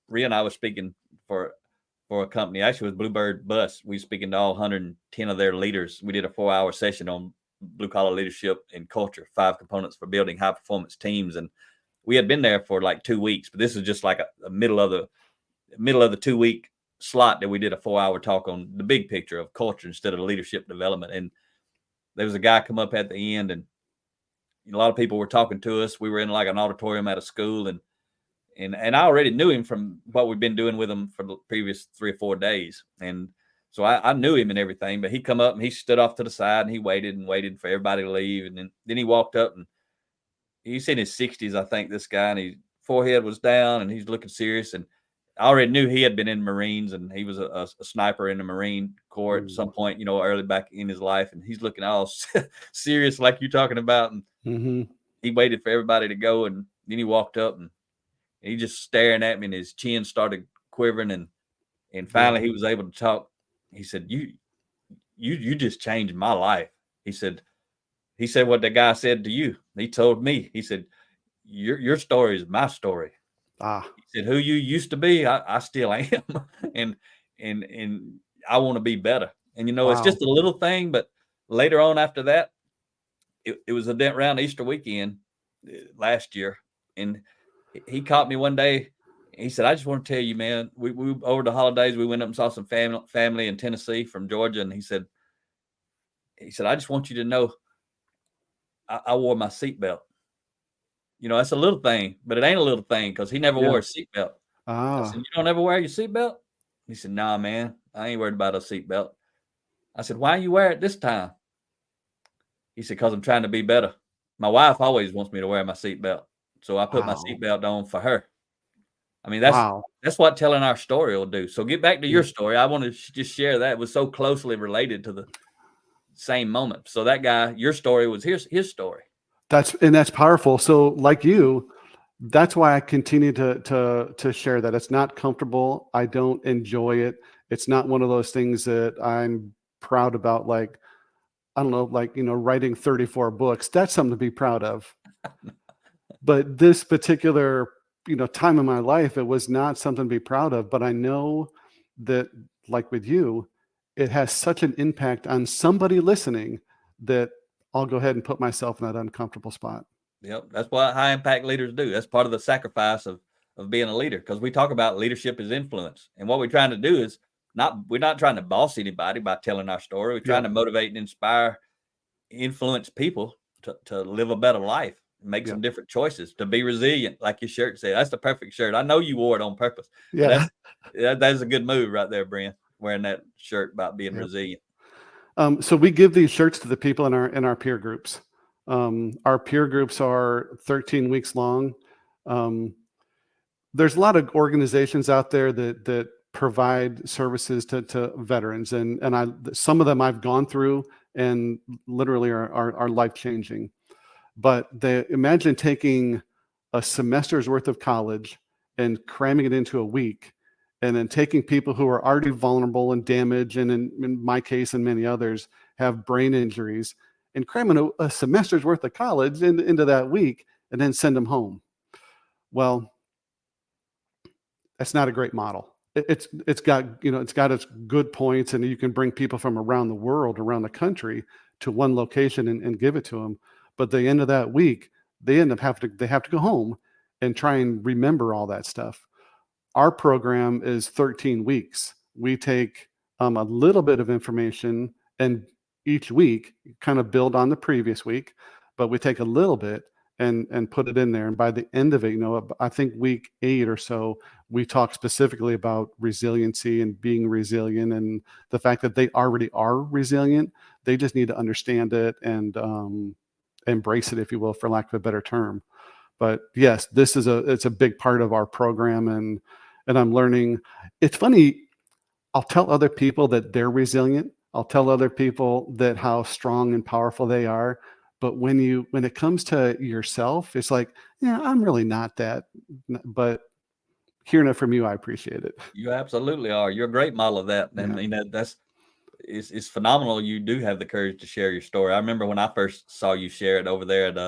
Rhea and I was speaking for a company, actually with Bluebird Bus. We were speaking to all 110 of their leaders. We did a 4-hour session on blue collar leadership and culture, 5 components for building high performance teams. And we had been there for like 2 weeks, but this is just like a middle of the 2-week slot that we did a 4-hour talk on the big picture of culture instead of leadership development. And there was a guy come up at the end, and a lot of people were talking to us. We were in like an auditorium at a school, and I already knew him from what we've been doing with him for the previous 3 or 4 days. And so I knew him and everything, but he come up and he stood off to the side and he waited for everybody to leave. And then he walked up, and he's in his 60s, I think, this guy, and his forehead was down and he's looking serious. And I already knew he had been in Marines, and he was a sniper in the Marine Corps at some point, early back in his life. And he's looking all serious like you're talking about. And he waited for everybody to go, and then he walked up and And he just staring at me, and his chin started quivering. And finally he was able to talk. He said, you just changed my life. He said what the guy said to you. He told me, he said, your story is my story. He said, who you used to be, I still am. and I want to be better. And, it's just a little thing, but later on after that, it was around Easter weekend last year. And he caught me one day. He said, I just want to tell you, man, we over the holidays, we went up and saw some family in Tennessee from Georgia. And he said, I just want you to know I wore my seatbelt. That's a little thing, but it ain't a little thing because he never wore a seatbelt. I said, you don't ever wear your seatbelt? He said, nah, man, I ain't worried about a seatbelt. I said, why you wear it this time? He said, because I'm trying to be better. My wife always wants me to wear my seatbelt. So I put my seatbelt on for her. I mean, that's what telling our story will do. So get back to your story. I want to just share that. It was so closely related to the same moment. So that guy, your story was his story. That's powerful. So like you, that's why I continue to share that. It's not comfortable. I don't enjoy it. It's not one of those things that I'm proud about. Like, I don't know, like, writing 34 books, that's something to be proud of. But this particular, time in my life, it was not something to be proud of. But I know that, like with you, it has such an impact on somebody listening that I'll go ahead and put myself in that uncomfortable spot. Yep. That's what high impact leaders do. That's part of the sacrifice of being a leader, because we talk about leadership as influence. And what we're trying to do is we're not trying to boss anybody by telling our story. We're trying to motivate and inspire, influence people to live a better life, make some different choices, to be resilient. Like your shirt said, that's the perfect shirt. I know you wore it on purpose. Yeah. That's a good move right there, Bren, wearing that shirt about being resilient. So we give these shirts to the people in our peer groups. Our peer groups are 13 weeks long. There's a lot of organizations out there that provide services to veterans, and some of them I've gone through and literally are life-changing. But imagine taking a semester's worth of college and cramming it into a week, and then taking people who are already vulnerable and damaged, and in my case and many others have brain injuries, and cramming a semester's worth of college into that week and then send them home. Well, that's not a great model. It's got its good points, and you can bring people from around the world, around the country, to one location and give it to them. But at the end of that week, they have to go home and try and remember all that stuff. Our program is 13 weeks. We take a little bit of information, and each week kind of build on the previous week, but we take a little bit and put it in there. And by the end of it, I think week 8 or so, we talk specifically about resiliency and being resilient, and the fact that they already are resilient. They just need to understand it and embrace it, if you will, for lack of a better term. But yes, it's a big part of our program, and I'm learning. It's funny. I'll tell other people that they're resilient. I'll tell other people that how strong and powerful they are. But when it comes to yourself, it's like, I'm really not that. But hearing it from you, I appreciate it. You absolutely are. You're a great model of that. And it's phenomenal. You do have the courage to share your story. I remember when I first saw you share it over there at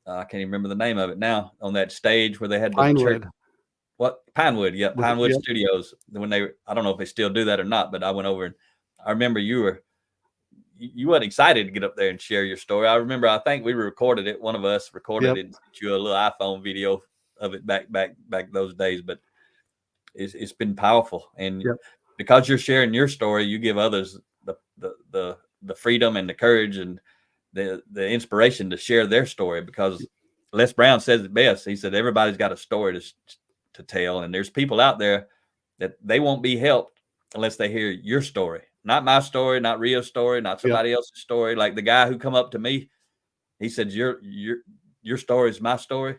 I can't even remember the name of it now, on that stage where they had the Pinewood. church. What? Pinewood. Yeah. Pinewood Studios. When I don't know if they still do that or not, but I went over and I remember you weren't excited to get up there and share your story. I remember, I think we recorded it. One of us recorded it and sent you a little iPhone video of it back those days. But it's been powerful. And because you're sharing your story, you give others the freedom and the courage and the inspiration to share their story, because Les Brown says it best. He said, everybody's got a story to tell. And there's people out there that they won't be helped unless they hear your story. Not my story, not Rio's story, not somebody else's story. Like the guy who come up to me, he said, your story is my story.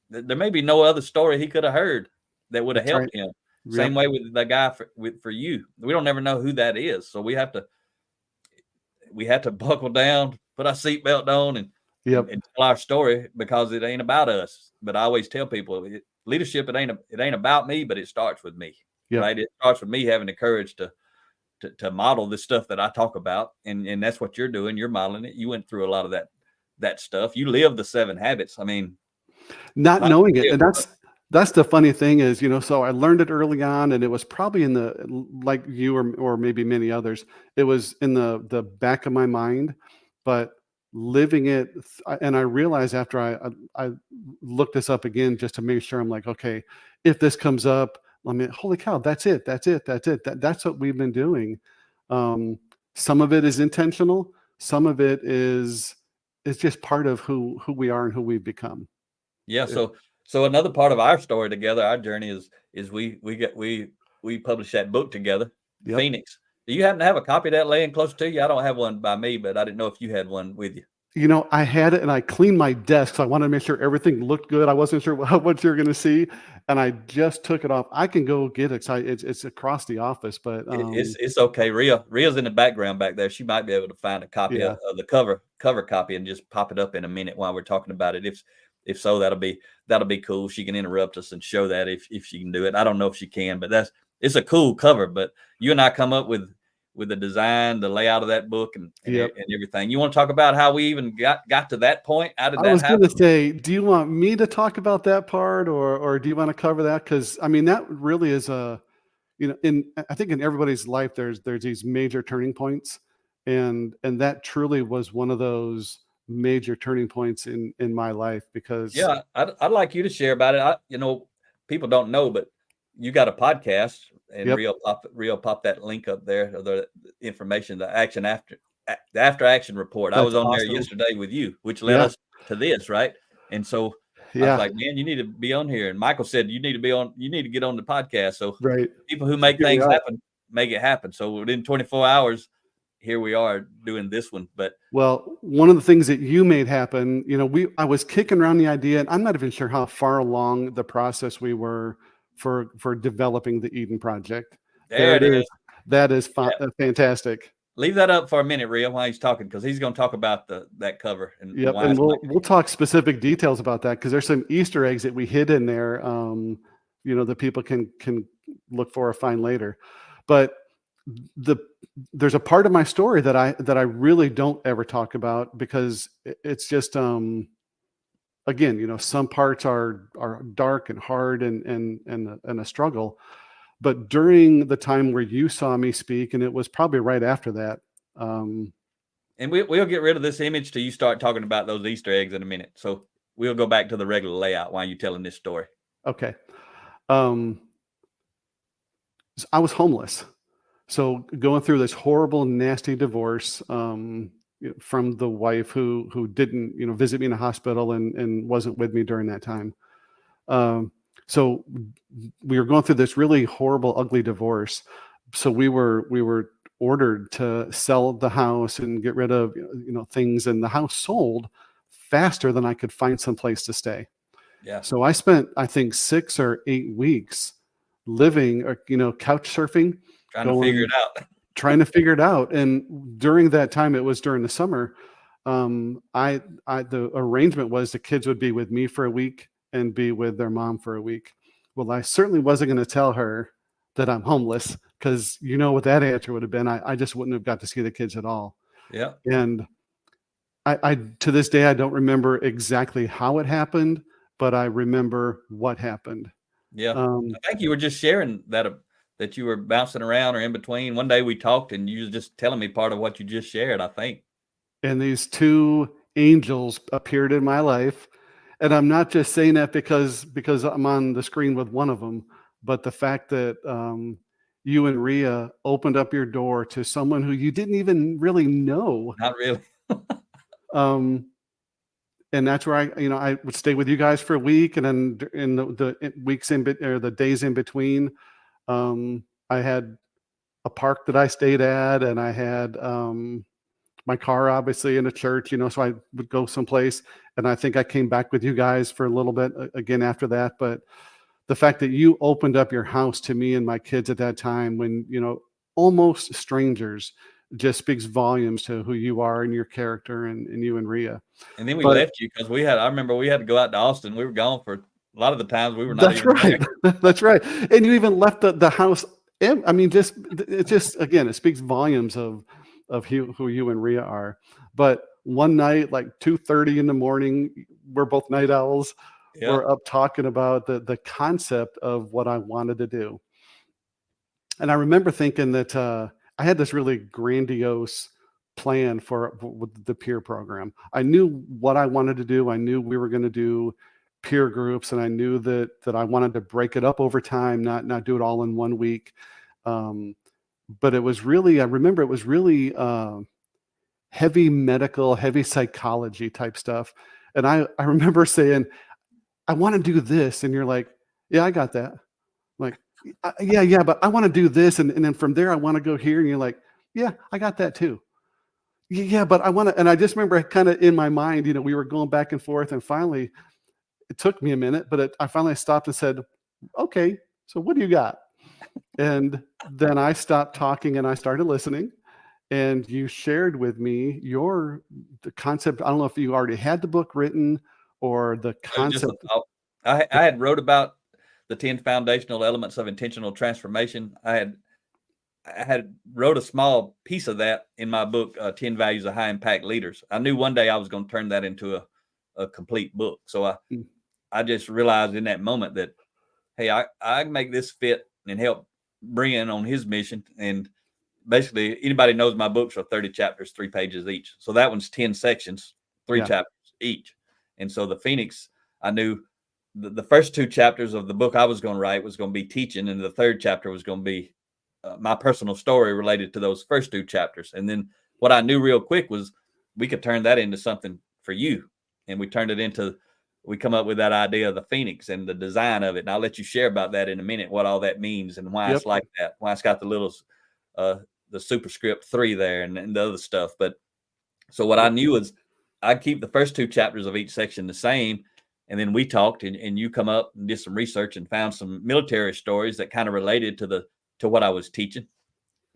There may be no other story he could have heard that would have helped him. Same way with the guy for you. We don't never know who that is. So we have to buckle down, put our seatbelt on and tell our story, because it ain't about us. But I always tell people, leadership, it ain't about me, but it starts with me. Yep. Right. It starts with me having the courage to model this stuff that I talk about. And that's what you're doing. You're modeling it. You went through a lot of that stuff. You live the 7 habits. I mean, not knowing it. And that's the funny thing is, so I learned it early on, and it was probably like you or maybe many others, it was in the back of my mind, but living it. And I realized after I looked this up again, just to make sure, I'm like, okay, if this comes up, I mean, holy cow, that's it. That's what we've been doing. Some of it is intentional. Some of it is just part of who we are and who we've become. Yeah. So another part of our story together, our journey is we published that book together, Yep. Phoenix. Do you happen to have a copy of that laying close to you? I don't have one by me, but I didn't know if you had one with you. I had it, and I cleaned my desk, so I wanted to make sure everything looked good. I wasn't sure what you were going to see, and I just took it off. I can go get it. It's across the office, but it's okay. Ria's in the background back there. She might be able to find a copy of the cover copy and just pop it up in a minute while we're talking about it. If so, that'll be cool. She can interrupt us and show that if she can do it. I don't know if she can, but it's a cool cover. But you and I come up with the design, the layout of that book, and everything. You want to talk about how we even got to that point? How did that happen? I was going to say, do you want me to talk about that part, or do you want to cover that? Because I mean, that really is I think in everybody's life, there's these major turning points, and that truly was one of those major turning points in my life. Because I'd like you to share about it. People don't know, but you got a podcast. And Rio pop that link up there, or the information, the after action report. I was on there yesterday with you, which led us to this, right? And so I was like, man, you need to be on here. And Michael said, you need to get on the podcast. So people who make things happen, make it happen. So within 24 hours, here we are doing this one. But one of the things that you made happen, I was kicking around the idea, and I'm not even sure how far along the process we were for developing the Eden Project. There it is. That is fantastic. Leave that up for a minute, Rio, while he's talking, because he's going to talk about that cover. And we'll talk specific details about that, because there's some Easter eggs that we hid in there, that people can look for or find later. But there's a part of my story that I really don't ever talk about, because it's just again, some parts are dark and hard and a struggle. But during the time where you saw me speak, and it was probably right after that. And we'll get rid of this image till you start talking about those Easter eggs in a minute. So we'll go back to the regular layout while you're telling this story. Okay. I was homeless. So going through this horrible, nasty divorce, from the wife who didn't, visit me in the hospital and wasn't with me during that time. So we were going through this really horrible, ugly divorce. So we were ordered to sell the house and get rid of, things, and the house sold faster than I could find some place to stay. Yeah. So I spent, I think, 6 or 8 weeks living, couch surfing, trying to figure it out. And during that time, it was during the summer. The arrangement was the kids would be with me for a week and be with their mom for a week. Well, I certainly wasn't going to tell her that I'm homeless, because what that answer would have been. I just wouldn't have got to see the kids at all. Yeah. And I to this day, I don't remember exactly how it happened, but I remember what happened. Yeah. I think you were just sharing that you were bouncing around or in between. One day we talked and you were just telling me part of what you just shared, I think. And these 2 angels appeared in my life. And I'm not just saying that because I'm on the screen with one of them, but the fact that you and Ria opened up your door to someone who you didn't even really know. Not really. And that's where I would stay with you guys for a week, and then in the weeks or the days in between, I had a park that I stayed at, and I had my car obviously in a church, so I would go someplace. And I think I came back with you guys for a little bit again after that. But the fact that you opened up your house to me and my kids at that time, when, almost strangers, just speaks volumes to who you are and your character, and you and Ria. And then we left you because I remember we had to go out to Austin. We were gone for a lot of the times we were not That's even right. there. That's right. And you even left the house. I mean, again, it speaks volumes of who you and Rhea are. But one night, like 2:30 in the morning, we're both night owls. Yeah. We're up talking about the concept of what I wanted to do. And I remember thinking that I had this really grandiose plan for with the peer program. I knew what I wanted to do. I knew we were going to do peer groups, and I knew that I wanted to break it up over time, not do it all in 1 week. But it was really, I remember it was really heavy medical, heavy psychology type stuff. And I remember saying, I want to do this. And you're like, yeah, I got that. I'm like, yeah, but I want to do this. And then from there, I want to go here. And you're like, yeah, I got that too. Yeah, but I want to, and I just remember kind of in my mind, we were going back and forth, and finally, it took me a minute, but I finally stopped and said, okay, so what do you got? And then I stopped talking and I started listening, and you shared with me the concept. I don't know if you already had the book written or the concept. I had wrote about the 10 foundational elements of intentional transformation. I had wrote a small piece of that in my book, 10 Values of High Impact Leaders. I knew one day I was going to turn that into a complete book. So I just realized in that moment that, hey, I can make this fit and help Bren on his mission. And basically, anybody knows my books are 30 chapters, 3 pages each. So that one's 10 sections, 3 chapters each. And so the Phoenix, I knew the first 2 chapters of the book I was going to write was going to be teaching, and the 3rd chapter was going to be my personal story related to those first 2 chapters. And then what I knew real quick was we could turn that into something for you. And we turned it into, we come up with that idea of the Phoenix and the design of it. And I'll let you share about that in a minute, what all that means and why it's like that, why it's got the little, the superscript 3 there and the other stuff. But so what I knew is I'd keep the first 2 chapters of each section the same. And then we talked, and you come up and did some research and found some military stories that kind of related to what I was teaching.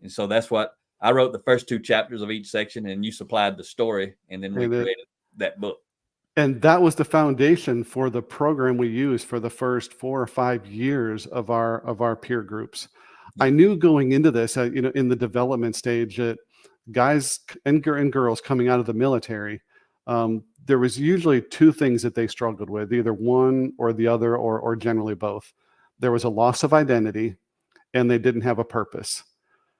And so that's what I wrote, the first 2 chapters of each section, and you supplied the story, and then we created that book. And that was the foundation for the program we used for the first 4 or 5 years of our peer groups. I knew going into this, in the development stage, that guys and girls coming out of the military, there was usually 2 things that they struggled with, either one or the other, or generally both. There was a loss of identity, and they didn't have a purpose.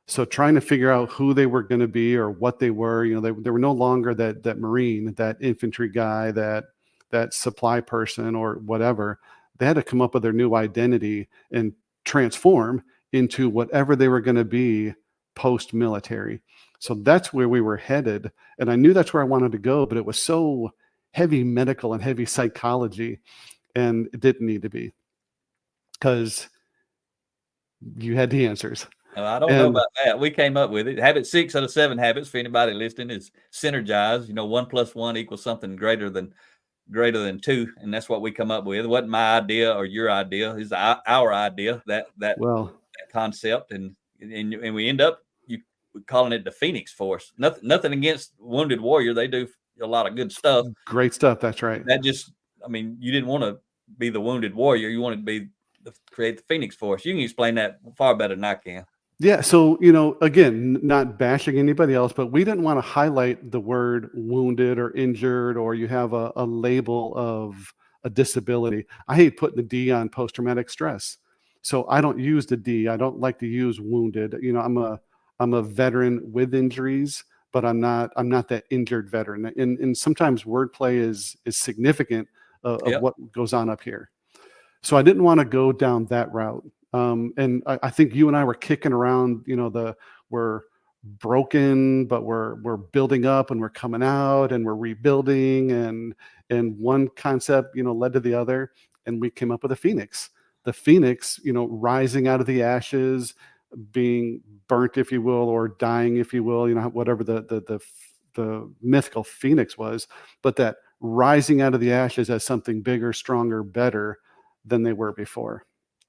So trying to figure out who they were going to be or what they were, they were no longer that Marine, that infantry guy, that supply person or whatever. They had to come up with their new identity and transform into whatever they were going to be post-military. So that's where we were headed. And I knew that's where I wanted to go, but it was so heavy medical and heavy psychology, and it didn't need to be, because you had the answers. I don't know about that. We came up with it. Habit 6 out of 7 habits for anybody listening is synergize. 1 + 1 equals something greater than 2, and that's what we come up with. It wasn't my idea or your idea; it's our idea. That concept, and we end up calling it the Phoenix Force. Nothing against Wounded Warrior; they do a lot of good stuff. Great stuff. That's right. That just, you didn't want to be the Wounded Warrior; you wanted to be create the Phoenix Force. You can explain that far better than I can. Yeah. So, again, not bashing anybody else, but we didn't want to highlight the word wounded or injured, or you have a label of a disability. I hate putting the D on post-traumatic stress. So I don't use the D. I don't like to use wounded. I'm a veteran with injuries, but I'm not that injured veteran. And sometimes wordplay is significant of what goes on up here. So I didn't want to go down that route. And I think you and I were kicking around, we're broken, but we're building up, and we're coming out, and we're rebuilding, and one concept, led to the other, and we came up with a Phoenix. The Phoenix, rising out of the ashes, being burnt, if you will, or dying, if you will, whatever the mythical Phoenix was, but that rising out of the ashes as something bigger, stronger, better than they were before.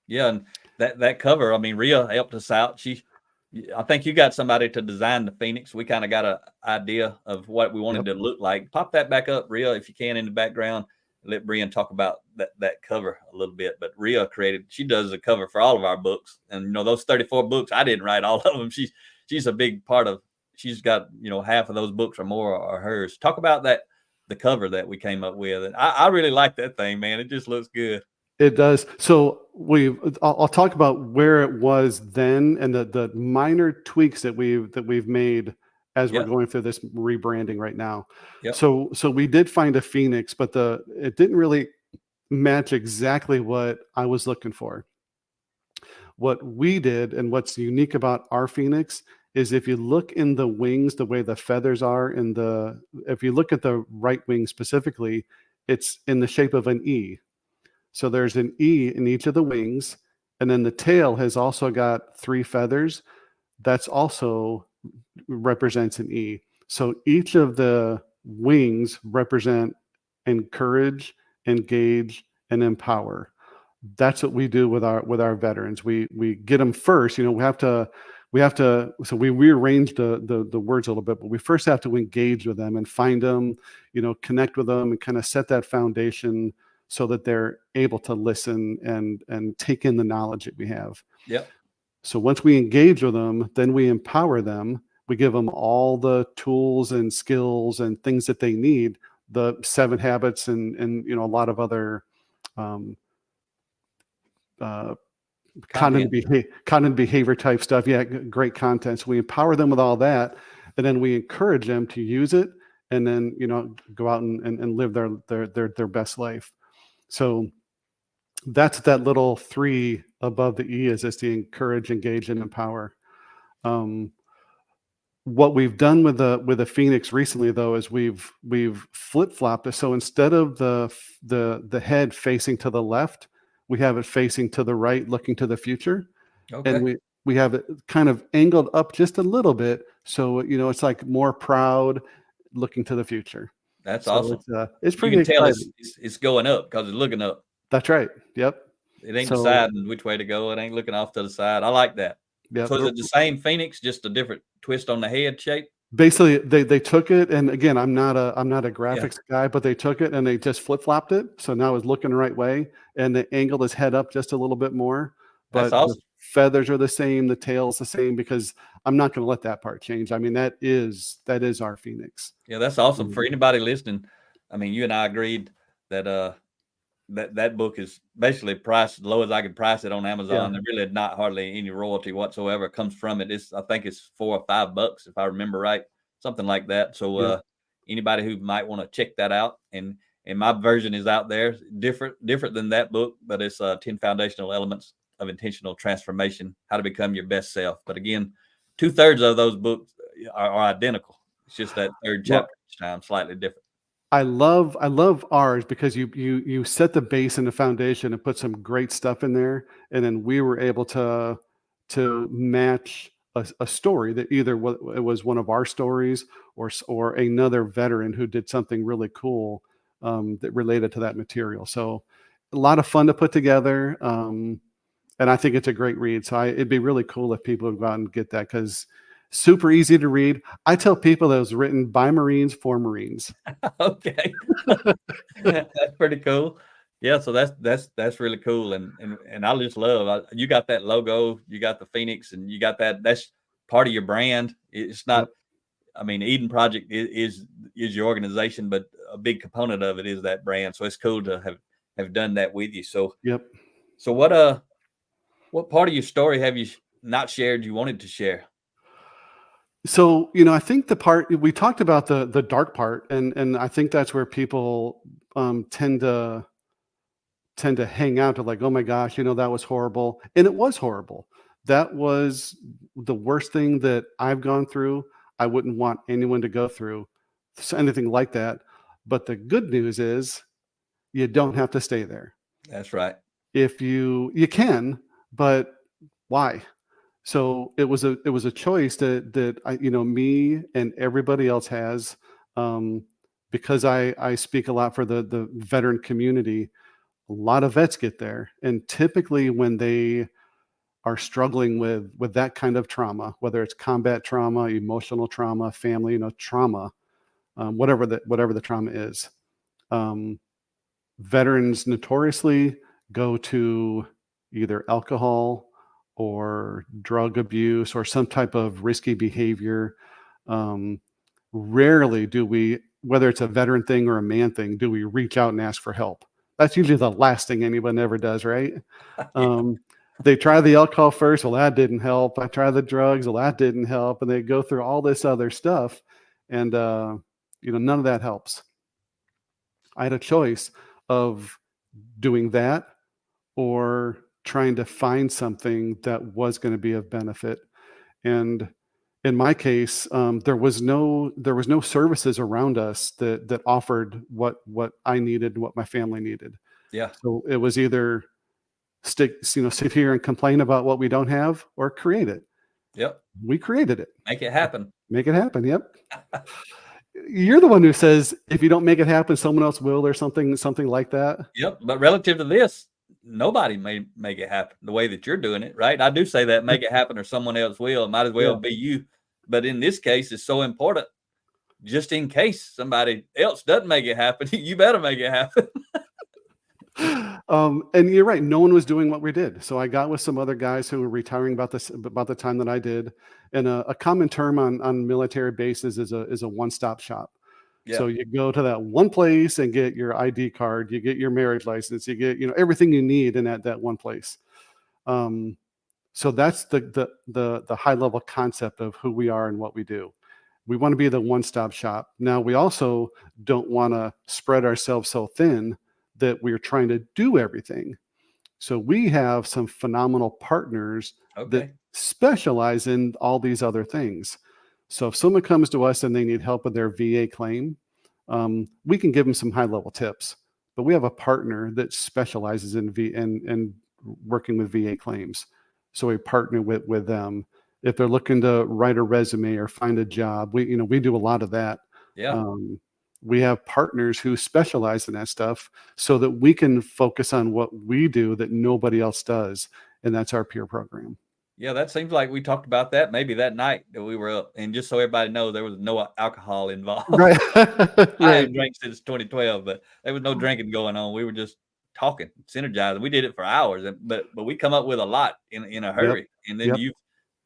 Yeah, and that cover, Rhea helped us out. I think you got somebody to design the Phoenix. We kind of got an idea of what we wanted to look like. Pop that back up, Rhea, if you can, in the background. Let Bren talk about that cover a little bit. But Rhea she does the cover for all of our books, and those 34 books, I didn't write all of them. She's a big part of. She's got half of those books or more are hers. Talk about the cover that we came up with, and I really like that thing, man. It just looks good. It does. So I'll talk about where it was then and the minor tweaks that we've made as we're going through this rebranding right now. Yep. So we did find a Phoenix, but it didn't really match exactly what I was looking for. What we did and what's unique about our Phoenix is if you look in the wings, the way the feathers are if you look at the right wing specifically, it's in the shape of an E. So there's an E in each of the wings, and then the tail has also got 3 feathers. That's also represents an E. So each of the wings represent encourage, engage, and empower. That's what we do with our veterans. We get them first. We have to. So we rearrange the words a little bit, but we first have to engage with them and find them, connect with them, and kind of set that foundation so that they're able to listen and take in the knowledge that we have. Yep. So once we engage with them, then we empower them. We give them all the tools and skills and things that they need, the 7 habits and a lot of other content behavior type stuff. Yeah, great content. So we empower them with all that, and then we encourage them to use it, and then go out and live their best life. So that's that little 3 above the E is the encourage, engage, and empower. What we've done with the Phoenix recently, though, is we've flip-flopped it. So instead of the head facing to the left, we have it facing to the right, looking to the future. Okay. And we have it kind of angled up just a little bit, so it's like more proud, looking to the future. That's awesome. It's pretty exciting. Tell it's going up because it's looking up. That's right. Yep. It ain't deciding which way to go. It ain't looking off to the side. I like that. Yep. So is it the same Phoenix, just a different twist on the head shape? Basically, they took it, and again, I'm not a graphics guy, but they took it and they just flip-flopped it. So now it's looking the right way, and they angled his head up just a little bit more. But that's awesome. The feathers are the same, the tail's the same, because I'm not going to let that part change. I mean, that is our Phoenix. Yeah, that's awesome. For anybody listening, I mean, you and I agreed that that book is basically priced as low as I could price it on Amazon. There really not hardly any royalty whatsoever comes from it. I think it's $4 or $5 if I remember right, something like that. So anybody who might want to check that out, and my version is out there, different than that book, but it's 10 Foundational Elements of Intentional Transformation, How to Become Your Best Self. But again, 2/3 of those books are identical. It's just that 3rd chapter each time, slightly different. I love ours because you set the base and the foundation and put some great stuff in there, and then we were able to match a story that either it was one of our stories or another veteran who did something really cool that related to that material. So a lot of fun to put together, and I think it's a great read. So it'd be really cool if people would go out and get that, because super easy to read. I tell people that it was written by Marines for Marines. Okay. That's pretty cool. Yeah, so that's really cool, and I just love you got that logo, you got the Phoenix, and you got that's part of your brand. It's not, I mean, Eden Project is your organization, but a big component of it is that brand. So it's cool to have done that with you. So So what part of your story have you not shared you wanted to share? So, I think the part we talked about the dark part, and I think that's where people tend to hang out to, like, oh my gosh, that was horrible. And it was horrible. That was the worst thing that I've gone through. I wouldn't want anyone to go through anything like that. But the good news is you don't have to stay there. That's right. If you can, but why? So it was a choice that I, me and everybody else has, because I speak a lot for the veteran community. A lot of vets get there, and typically when they are struggling with that kind of trauma, whether it's combat trauma, emotional trauma, family, trauma, whatever the trauma is, veterans notoriously go to either alcohol or drug abuse or some type of risky behavior. Rarely do we, whether it's a veteran thing or a man thing, do we reach out and ask for help. That's usually the last thing anyone ever does, right? Yeah. They try the alcohol first. Well, that didn't help. I tried the drugs. Well, that didn't help. And they go through all this other stuff. And, none of that helps. I had a choice of doing that or trying to find something that was going to be of benefit. And in my case, there was no services around us that offered what I needed, what my family needed. Yeah. So it was either sit here and complain about what we don't have, or create it. Yep. We created it. Make it happen. Make it happen. Yep. You're the one who says if you don't make it happen, someone else will, or something like that. Yep. But relative to this, nobody may make it happen the way that you're doing it, right? I do say that make it happen or someone else will. It might as well be you. But in this case, it's so important. Just in case somebody else doesn't make it happen, you better make it happen. And you're right. No one was doing what we did. So I got with some other guys who were retiring about the time that I did. And a common term on military bases is a one-stop shop. Yeah. So you go to that one place and get your ID card, you get your marriage license, you get everything you need in that one place. So that's the high level concept of who we are and what we do. We want to be the one-stop shop. Now, we also don't want to spread ourselves so thin that we're trying to do everything. So we have some phenomenal partners that specialize in all these other things. So if someone comes to us and they need help with their VA claim, we can give them some high-level tips. But we have a partner that specializes in working with VA claims. So we partner with them. If they're looking to write a resume or find a job, we do a lot of that. Yeah. We have partners who specialize in that stuff so that we can focus on what we do that nobody else does. And that's our peer program. Yeah, that seems like we talked about that maybe that night that we were up. And just so everybody knows, there was no alcohol involved. Right. I haven't drank since 2012, but there was no drinking going on. We were just talking, synergizing. We did it for hours, but we come up with a lot in a hurry. Yep. And then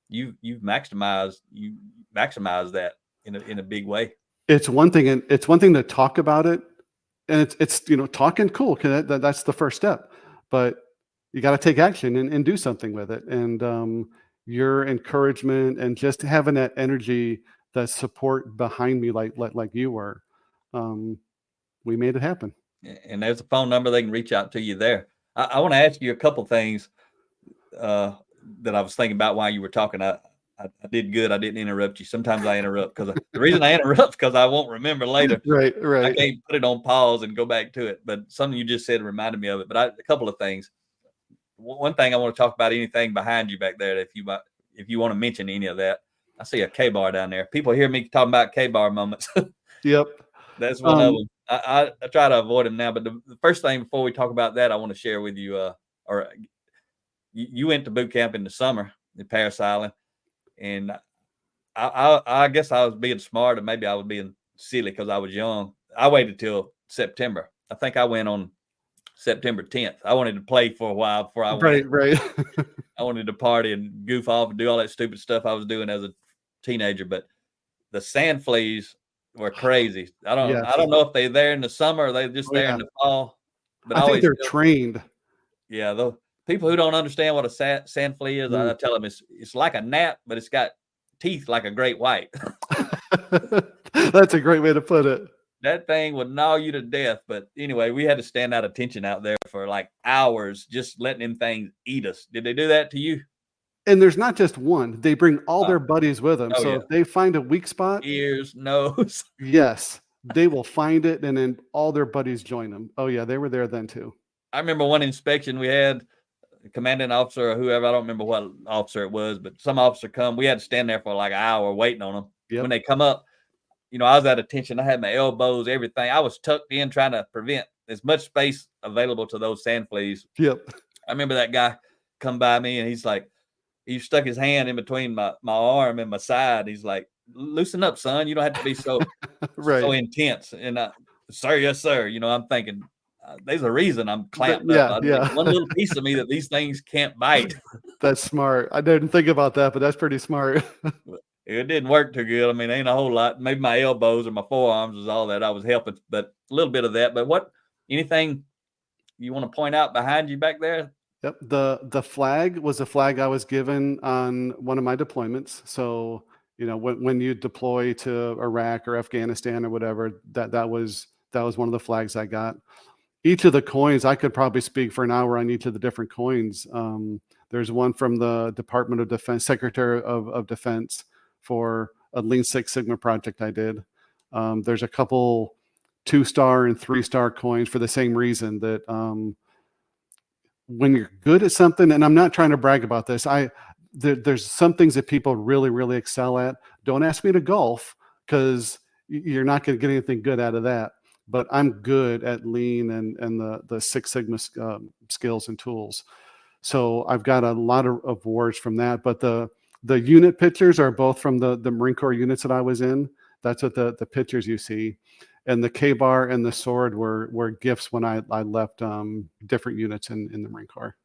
you've maximized that in a big way. It's one thing, and it's one thing to talk about it, and it's talking cool, because that's the first step. But you got to take action and do something with it. And your encouragement and just having that energy, that support behind me, like you were, we made it happen. And there's a phone number they can reach out to you there. I want to ask you a couple things that I was thinking about while you were talking. I did good. I didn't interrupt you. Sometimes I interrupt because the reason I interrupt because I won't remember later. Right. I can't put it on pause and go back to it. But something you just said reminded me of it. But a couple of things. One thing I want to talk about, anything behind you back there, if you want to mention any of that. I see a K-bar down there. People hear me talking about K-bar moments. Yep. That's one of them. I try to avoid them now. But the first thing before we talk about that, I want to share with you, you went to boot camp in the summer in Parris Island. And I guess I was being smart, and maybe I was being silly because I was young. I waited till September. I think I went on September 10th. I wanted to play for a while before I went. Right. I wanted to party and goof off and do all that stupid stuff I was doing as a teenager. But the sand fleas were crazy. I don't know if they're there in the summer or they're just there in the fall. But I think they're trained. Yeah, the people who don't understand what a sand flea is, I tell them it's like a gnat, but it's got teeth like a great white. That's a great way to put it. That thing would gnaw you to death. But anyway, we had to stand out of tension out there for like hours, just letting them things eat us. Did they do that to you? And there's not just one. They bring all their buddies with them. So if they find a weak spot, ears, nose. Yes, they will find it, and then all their buddies join them. Oh yeah, they were there then too. I remember one inspection we had. Commanding officer or whoever, I don't remember what officer it was, but some officer come. We had to stand there for like an hour waiting on them. Yep. When they come up, I was out of tension. I had my elbows, everything. I was tucked in trying to prevent as much space available to those sand fleas. Yep. I remember that guy come by me and he's like, he stuck his hand in between my arm and my side. He's like, loosen up, son. You don't have to be so, so intense. And sir, yes, sir. I'm thinking, there's a reason I'm clamped up. There's one little piece of me that these things can't bite. That's smart. I didn't think about that, but that's pretty smart. It didn't work too good. I mean, ain't a whole lot. Maybe my elbows or my forearms was all that I was helping, but a little bit of that. But anything you want to point out behind you back there? Yep. The flag was a flag I was given on one of my deployments. So, when you deploy to Iraq or Afghanistan or whatever, that was one of the flags I got. Each of the coins, I could probably speak for an hour on each of the different coins. There's one from the Department of Defense, Secretary of Defense, for a Lean Six Sigma project I did. There's a couple 2-star and 3-star coins for the same reason, that when you're good at something, and I'm not trying to brag about this, there's some things that people really, really excel at. Don't ask me to golf, because you're not going to get anything good out of that. But I'm good at Lean and the Six Sigma skills and tools. So I've got a lot of awards from that. But the unit pictures are both from the Marine Corps units that I was in. That's what the pictures you see. And the K-bar and the sword were gifts when I left different units in the Marine Corps.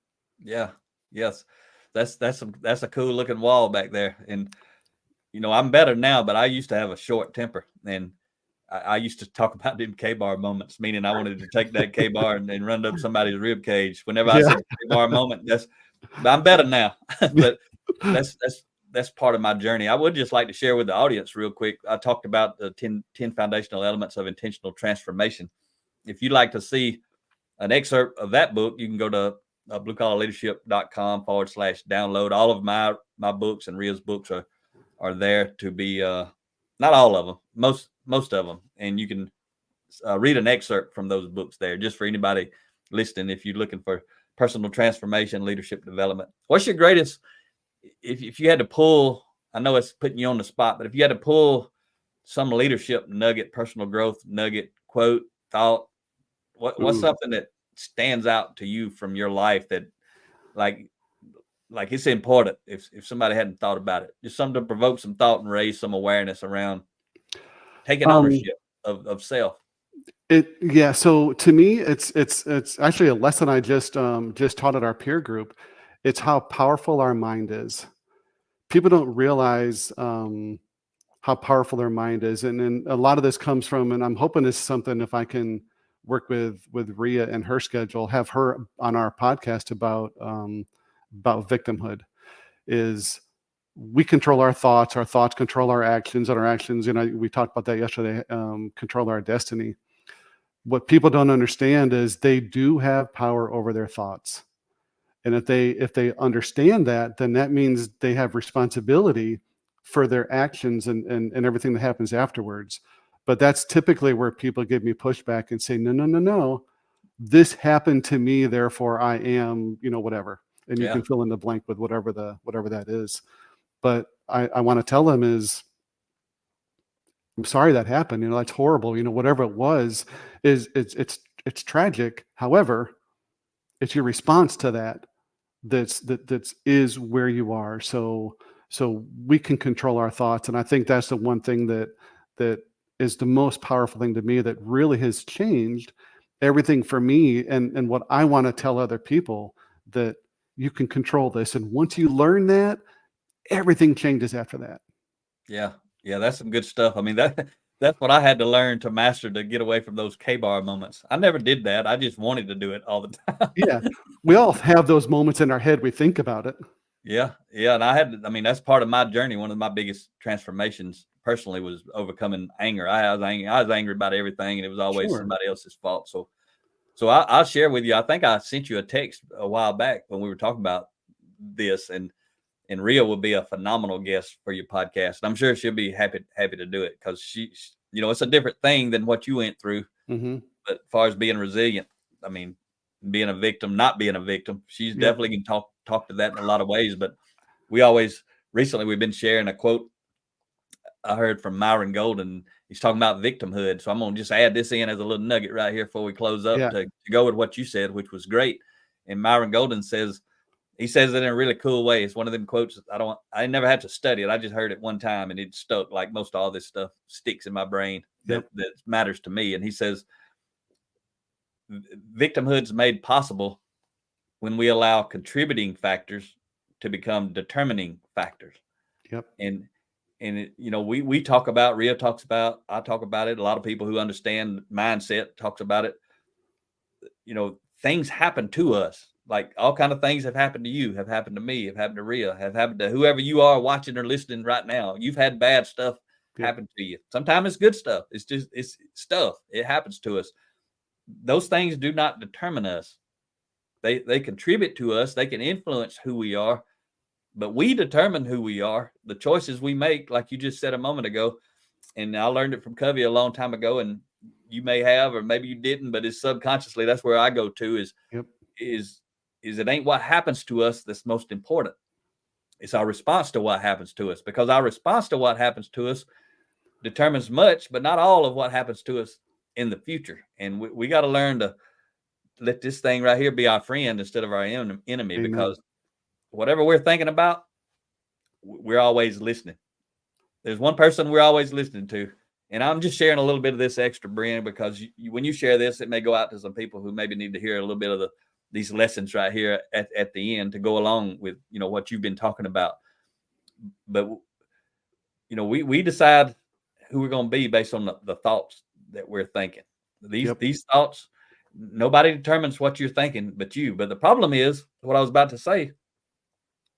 Yeah. Yes. That's a cool looking wall back there. And, I'm better now, but I used to have a short temper. And I used to talk about them K-bar moments, meaning I wanted to take that K-bar and run up somebody's rib cage. Whenever I said K-bar moment, but I'm better now. But that's part of my journey. I would just like to share with the audience real quick. I talked about the 10 foundational elements of intentional transformation. If you'd like to see an excerpt of that book, you can go to bluecollarleadership.com/download. All of my books and Ria's books are there to be, not all of them, most of them. And you can read an excerpt from those books there, just for anybody listening. If you're looking for personal transformation, leadership development, what's your greatest, if you had to pull, I know it's putting you on the spot, but if you had to pull some leadership nugget, personal growth nugget, quote, thought, what's something that stands out to you from your life that like it's important if somebody hadn't thought about it, just something to provoke some thought and raise some awareness around taking ownership of self? So to me, it's actually a lesson I just taught at our peer group. It's how powerful our mind is. People don't realize how powerful their mind is, and a lot of this comes from, and I'm hoping this is something, if I can work with Ria and her schedule, have her on our podcast about victimhood, is we control our thoughts control our actions, and our actions, we talked about that yesterday, control our destiny. What people don't understand is they do have power over their thoughts. And if they understand that, then that means they have responsibility for their actions and everything that happens afterwards. But that's typically where people give me pushback and say, no, this happened to me, therefore I am, whatever. And you can fill in the blank with whatever that is. But I want to tell them is, I'm sorry that happened. That's horrible. Whatever it was, it's tragic. However, it's your response to that is where you are. So we can control our thoughts, and I think that's the one thing that is the most powerful thing to me, that really has changed everything for me, and what I want to tell other people, that you can control this, and once you learn that, everything changes after that. Yeah, that's some good stuff. I mean, that's what I had to learn to master, to get away from those K-bar moments. I never did that. I just wanted to do it all the time. Yeah. We all have those moments in our head. We think about it. Yeah. And that's part of my journey. One of my biggest transformations personally was overcoming anger. I was angry about everything, and it was always somebody else's fault. So I'll share with you. I think I sent you a text a while back when we were talking about this, and Ria will be a phenomenal guest for your podcast. And I'm sure she'll be happy to do it, because she it's a different thing than what you went through. Mm-hmm. But as far as being resilient, I mean, being a victim, not being a victim, she's definitely can talk to that in a lot of ways. But recently we've been sharing a quote I heard from Myron Golden. He's talking about victimhood. So I'm going to just add this in as a little nugget right here before we close up to go with what you said, which was great. And Myron Golden says it in a really cool way. It's one of them quotes I never had to study it. I just heard it one time, and it stuck, like most all this stuff sticks in my brain that matters to me. And he says, victimhood's made possible when we allow contributing factors to become determining factors. Yep. And we talk about, Rhea talks about, I talk about it. A lot of people who understand mindset talks about it. Things happen to us. Like all kind of things have happened to you, have happened to me, have happened to Rhea, have happened to whoever you are watching or listening right now. You've had bad stuff happen to you. Sometimes it's good stuff. It's stuff. It happens to us. Those things do not determine us. They contribute to us. They can influence who we are, but we determine who we are. The choices we make, like you just said a moment ago, and I learned it from Covey a long time ago, and you may have, or maybe you didn't, but it's subconsciously, that's where I go to is it ain't what happens to us that's most important. It's our response to what happens to us, because our response to what happens to us determines much, but not all of what happens to us in the future. And we got to learn to let this thing right here be our friend instead of our enemy. Amen. Because whatever we're thinking about, we're always listening. There's one person we're always listening to. And I'm just sharing a little bit of this extra, Bren, because when you share this, it may go out to some people who maybe need to hear a little bit of these lessons right here at the end to go along with, what you've been talking about. But, we decide who we're going to be based on the thoughts that we're thinking. These thoughts, nobody determines what you're thinking but you. But the problem is what I was about to say.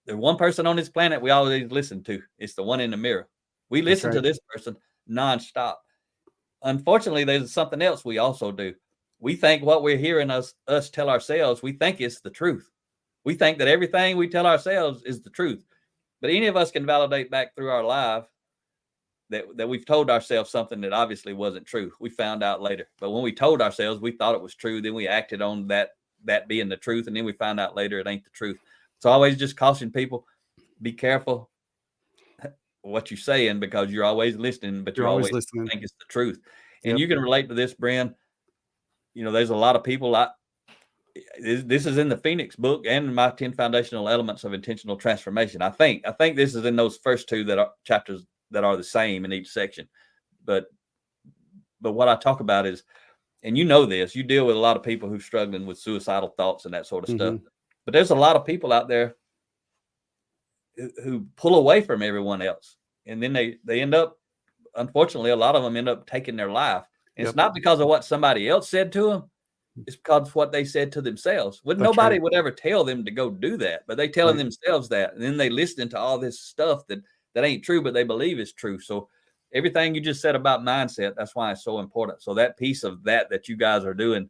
There's one person on this planet we always listen to. It's the one in the mirror. We listen to this person nonstop. Unfortunately, there's something else we also do. We think what we're hearing us tell ourselves, we think it's the truth. We think that everything we tell ourselves is the truth. But any of us can validate back through our life that we've told ourselves something that obviously wasn't true. We found out later. But when we told ourselves we thought it was true, then we acted on that being the truth, and then we find out later it ain't the truth. So I always just caution people, be careful what you're saying, because you're always listening, but you always listening. Think it's the truth. And you can relate to this, Bren. There's a lot of people. This is in the Phoenix book and my 10 foundational elements of intentional transformation. I think this is in those first two chapters that are the same in each section. But what I talk about is, and this, you deal with a lot of people who are struggling with suicidal thoughts and that sort of stuff. But there's a lot of people out there who pull away from everyone else. And then they end up, unfortunately, a lot of them end up taking their life. And it's not because of what somebody else said to them. It's because of what they said to themselves. Nobody would ever tell them to go do that, but they telling themselves that. And then they listen to all this stuff that ain't true, but they believe is true. So everything you just said about mindset, that's why it's so important. So that piece of that you guys are doing,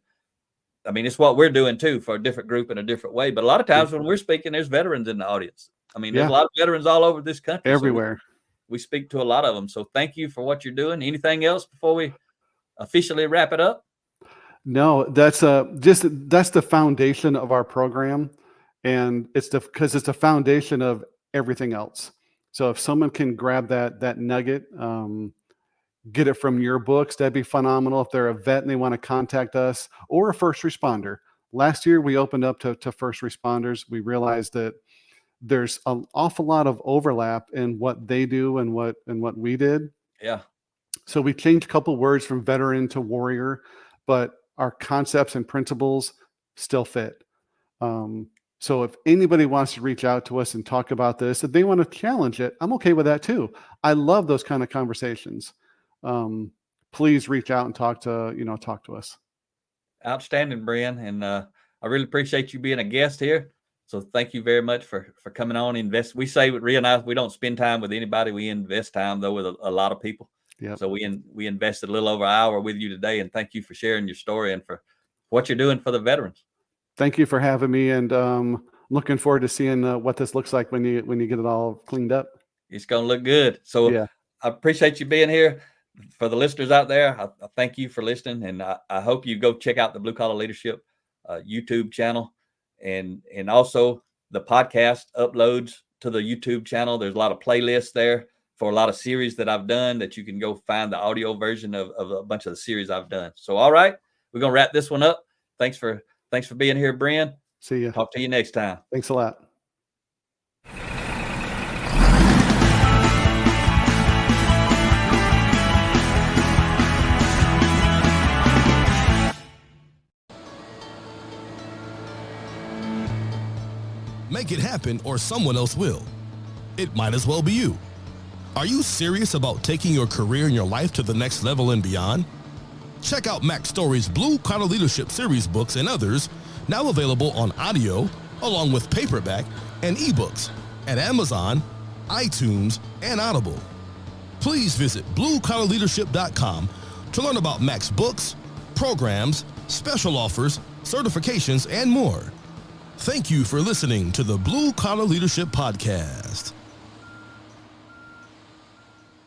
I mean, it's what we're doing too, for a different group in a different way. But a lot of times when we're speaking, there's veterans in the audience. I mean, there's a lot of veterans all over this country. Everywhere. So we speak to a lot of them. So thank you for what you're doing. Anything else before we officially wrap it up? No, that's the foundation of our program. And because it's the foundation of everything else. So if someone can grab that nugget, get it from your books, that'd be phenomenal. If they're a vet and they want to contact us, or a first responder. Last year, we opened up to first responders. We realized that there's an awful lot of overlap in what they do and what we did. Yeah. So we changed a couple words from veteran to warrior, but our concepts and principles still fit. So if anybody wants to reach out to us and talk about this, if they want to challenge it, I'm okay with that too. I love those kind of conversations. Please reach out and talk to us. Outstanding, Bren. And I really appreciate you being a guest here. So thank you very much for coming on. We say with Rhea and I, we don't spend time with anybody. We invest time though with a lot of people. Yeah. So we invested a little over an hour with you today, and thank you for sharing your story and for what you're doing for the veterans. Thank you for having me, and looking forward to seeing what this looks like when you get it all cleaned up. It's going to look good. So I appreciate you being here. For the listeners out there, I thank you for listening, and I hope you go check out the Blue Collar Leadership YouTube channel, and also the podcast uploads to the YouTube channel. There's a lot of playlists there for a lot of series that I've done that you can go find the audio version of a bunch of the series I've done. So, all right, we're going to wrap this one up. Thanks for being here, Bren. See you. Talk to you next time. Thanks a lot. make it happen or someone else will. It might as well be you. Are you serious about taking your career and your life to the next level and beyond? Check out Mac Story's Blue Collar Leadership series books and others, now available on audio, along with paperback and ebooks at Amazon, iTunes, and Audible. Please visit bluecollarleadership.com to learn about Mac's books, programs, special offers, certifications, and more. Thank you for listening to the Blue Collar Leadership Podcast.